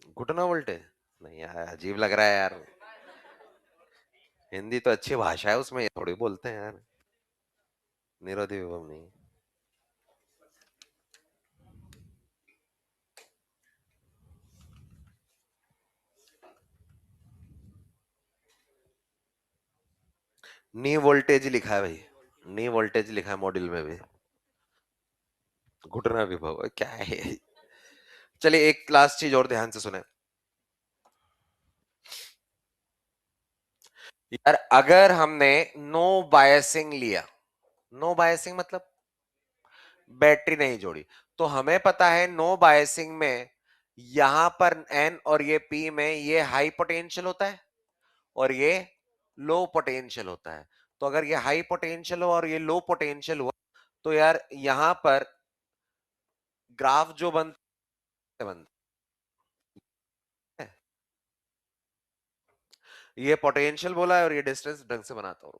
घुटना वोल्टेज, नहीं यार, अजीब लग रहा है यार। हिंदी तो अच्छी भाषा है, उसमें ये थोड़ी बोलते हैं यार, निरोधी विभव नहीं। नी वोल्टेज लिखा है भाई, नी वोल्टेज लिखा है मॉड्यूल में भी। घुटना विभव क्या है। चलिए एक लास्ट चीज और ध्यान से सुने यार, अगर हमने नो बायसिंग लिया, नो बायसिंग मतलब बैटरी नहीं जोड़ी, तो हमें पता है नो बायसिंग में यहां पर एन और ये पी में ये हाई पोटेंशियल होता है और ये लो पोटेंशियल होता है। तो अगर ये हाई पोटेंशियल हो और ये लो पोटेंशियल हुआ, तो यार यहां पर ग्राफ जो बनता है, ये पोटेंशियल बोला है और ये डिस्टेंस ढंग से बनाता हूं,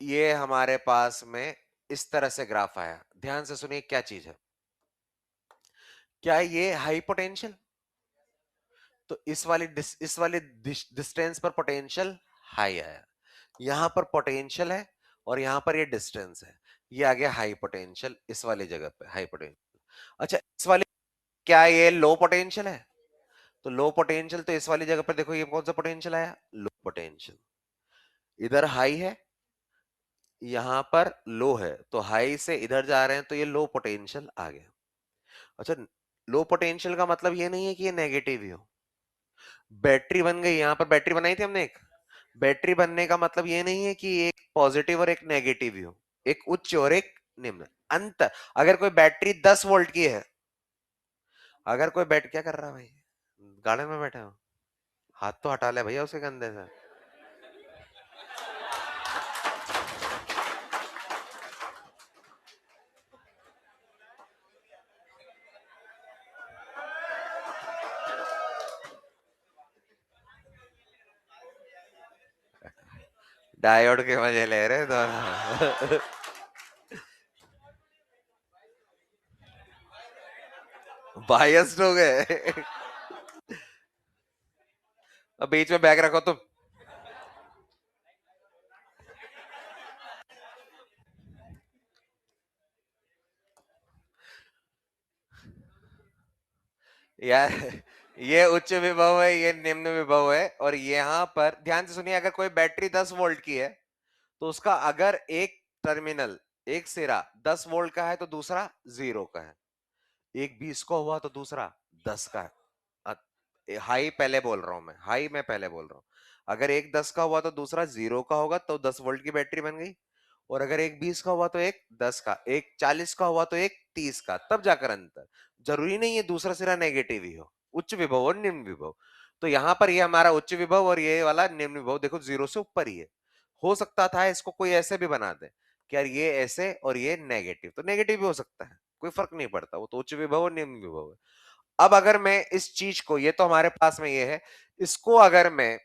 ये हमारे पास में इस तरह से ग्राफ आया। ध्यान से सुनिए क्या चीज है, क्या ये हाई पोटेंशियल, तो इस वाली डिस्टेंस पर पोटेंशियल हाई आया, यहां पर पोटेंशियल है और यहां पर ये डिस्टेंस है, ये आ गया हाई पोटेंशियल इस वाली जगह पे, हाई पोटेंशियल। अच्छा, इस वाली क्या ये लो पोटेंशियल है, तो लो पोटेंशियल तो इस वाली जगह पर देखो, ये कौन सा पोटेंशियल आया, लो पोटेंशियल। इधर हाई है, यहां पर लो है तो हाई से इधर जा रहे हैं तो ये लो पोटेंशियल आ गया। अच्छा, लो पोटेंशियल का मतलब ये नहीं है कि ये नेगेटिव ही हो। बैटरी बन गई, यहां पर बैटरी बनाई थी हमने एक। बैटरी बनने का मतलब ये नहीं है कि एक पॉजिटिव और एक नेगेटिव ही हो, एक उच्च और एक निम्न अंतर। अगर कोई बैटरी 10 वोल्ट की है, अगर कोई बैट क्या कर रहा है भाई, गार्डन में बैठे हो, हाथ तो हटा ले भैया उसके कंधे से। डायोड के मजे ले रहे दोनों। बायस्ड हो गए। अब बीच में बैग रखो तुम। यार ये उच्च विभव है, ये निम्न विभव है, और यहाँ पर ध्यान से सुनिए, अगर कोई बैटरी 10 वोल्ट की है तो उसका अगर एक टर्मिनल, एक सिरा 10 वोल्ट का है तो दूसरा 0 का है। एक 20 का हुआ तो दूसरा 10 का है। हाई पहले बोल रहा हूं मैं, हाई मैं पहले बोल रहा हूं। अगर एक 10 का हुआ तो दूसरा 0 का होगा, तो 10 वोल्ट की बैटरी बन गई। और अगर एक 20 का हुआ तो एक 10 का, एक 40 का हुआ तो एक 30 का, तब जाकर अंतर। जरूरी नहीं है दूसरा सिरा नेगेटिव ही हो, उच्च विभव और निम्न विभव। तो यहां पर ये हमारा उच्च विभव और ये वाला निम्न विभव देखो 0 से ऊपर ही है। हो सकता था इसको कोई ऐसे भी बना दे कि यार ये ऐसे और ये नेगेटिव, तो नेगेटिव भी हो सकता है, कोई फर्क नहीं पड़ता, वो तो उच्च विभव और निम्न विभव है। अब अगर मैं इस चीज को, ये तो हमारे पास में ये है, इसको अगर मैं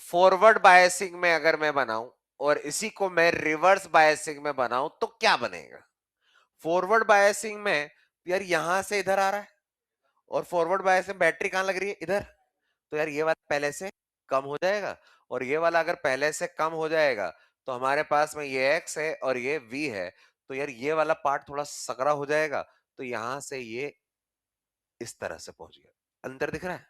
फॉरवर्ड बायसिंग में अगर मैं बनाऊं और इसी को मैं रिवर्स बायसिंग में बनाऊं तो क्या बनेगा। फॉरवर्ड बायसिंग में यार यहां से इधर आ रहा है, और फॉरवर्ड बायस में बैटरी कहां लग रही है, इधर। तो यार ये वाला पहले से कम हो जाएगा, और ये वाला अगर पहले से कम हो जाएगा तो हमारे पास में ये एक्स है और ये वी है। तो यार ये वाला पार्ट थोड़ा सकरा हो जाएगा, तो यहां से ये इस तरह से पहुंच गया। अंतर दिख रहा है।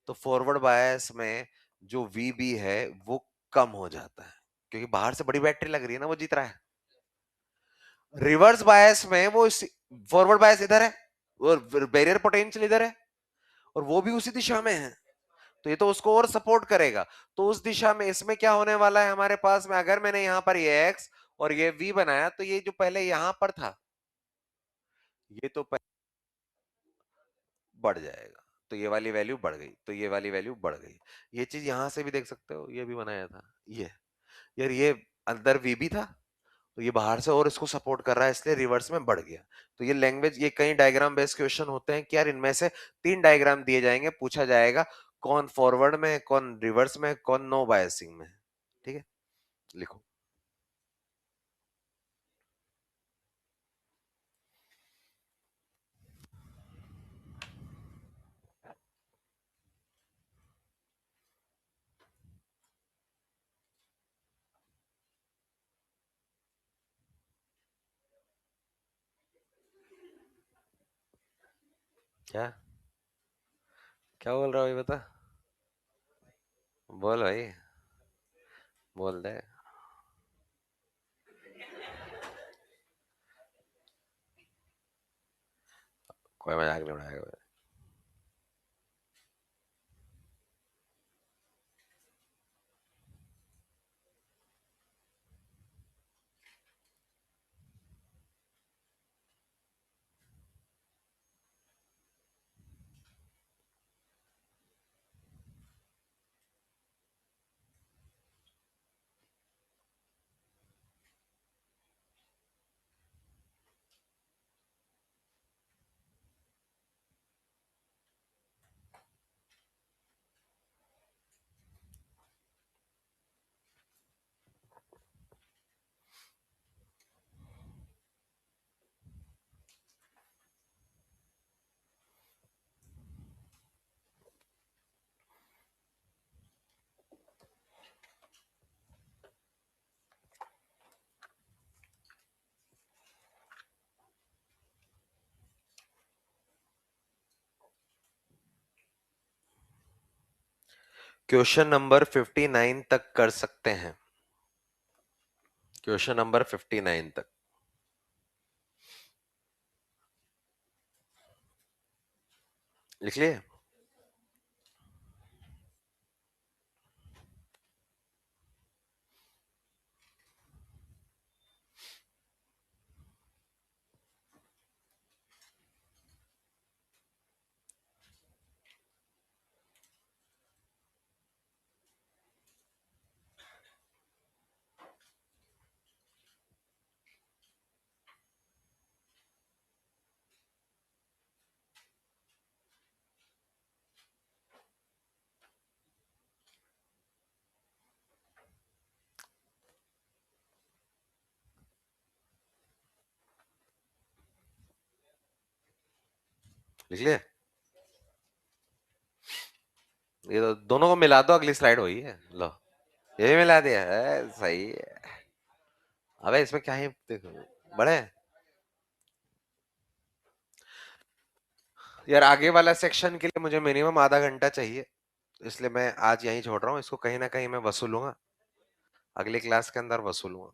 तो फॉरवर्ड बायस में जो वीबी है वो कम हो जाता है, क्योंकि बाहर से बड़ी बैटरी लग रही है ना, वो जीत रहा है। रिवर्स बायस में वो फॉरवर्ड बायस इधर है, और बैरियर पोटेंशियल इधर है, और वो भी उसी दिशा में है, तो ये तो उसको और सपोर्ट करेगा। तो उस दिशा में इसमें क्या होने वाला है हमारे पास में, अगर मैंने यहां पर ये एक्स और ये वी बनाया, तो ये जो पहले यहां पर था ये तो बढ़ जाएगा, तो ये वाली वैल्यू बढ़ गई, तो ये वाली वैल्यू बढ़ गई। ये चीज यहां से भी देख सकते हो, ये भी बनाया था ये। यार ये अंदर वी भी था, तो ये बाहर से और इसको सपोर्ट कर रहा है, इसलिए रिवर्स में बढ़ गया। तो ये लैंग्वेज, ये कई डायग्राम बेस्ड क्वेश्चन होते हैं कि यार इनमें से 3 डायग्राम दिए जाएंगे, पूछा जाएगा कौन फॉरवर्ड में है, कौन रिवर्स में है, कौन नो बायसिंग में है। ठीक है, लिखो। क्या क्या बोल रहा हो, ये बता। बोल भाई, बोल दे। कोई मजाक नहीं उड़ाएगा। क्वेश्चन नंबर 59 तक कर सकते हैं। क्वेश्चन नंबर 59 तक लिख लिए। लिख लिए। ये तो दोनों को मिला दो, अगली स्लाइड वही है। लो, ये भी मिला दिया है, सही है। अबे इसमें क्या ही देखो, बड़े यार आगे वाला सेक्शन के लिए मुझे मिनिमम आधा घंटा चाहिए, इसलिए मैं आज यहीं छोड़ रहा हूँ इसको, कहीं ना कहीं मैं वसूलूंगा, अगली क्लास के अंदर वसूलूंगा।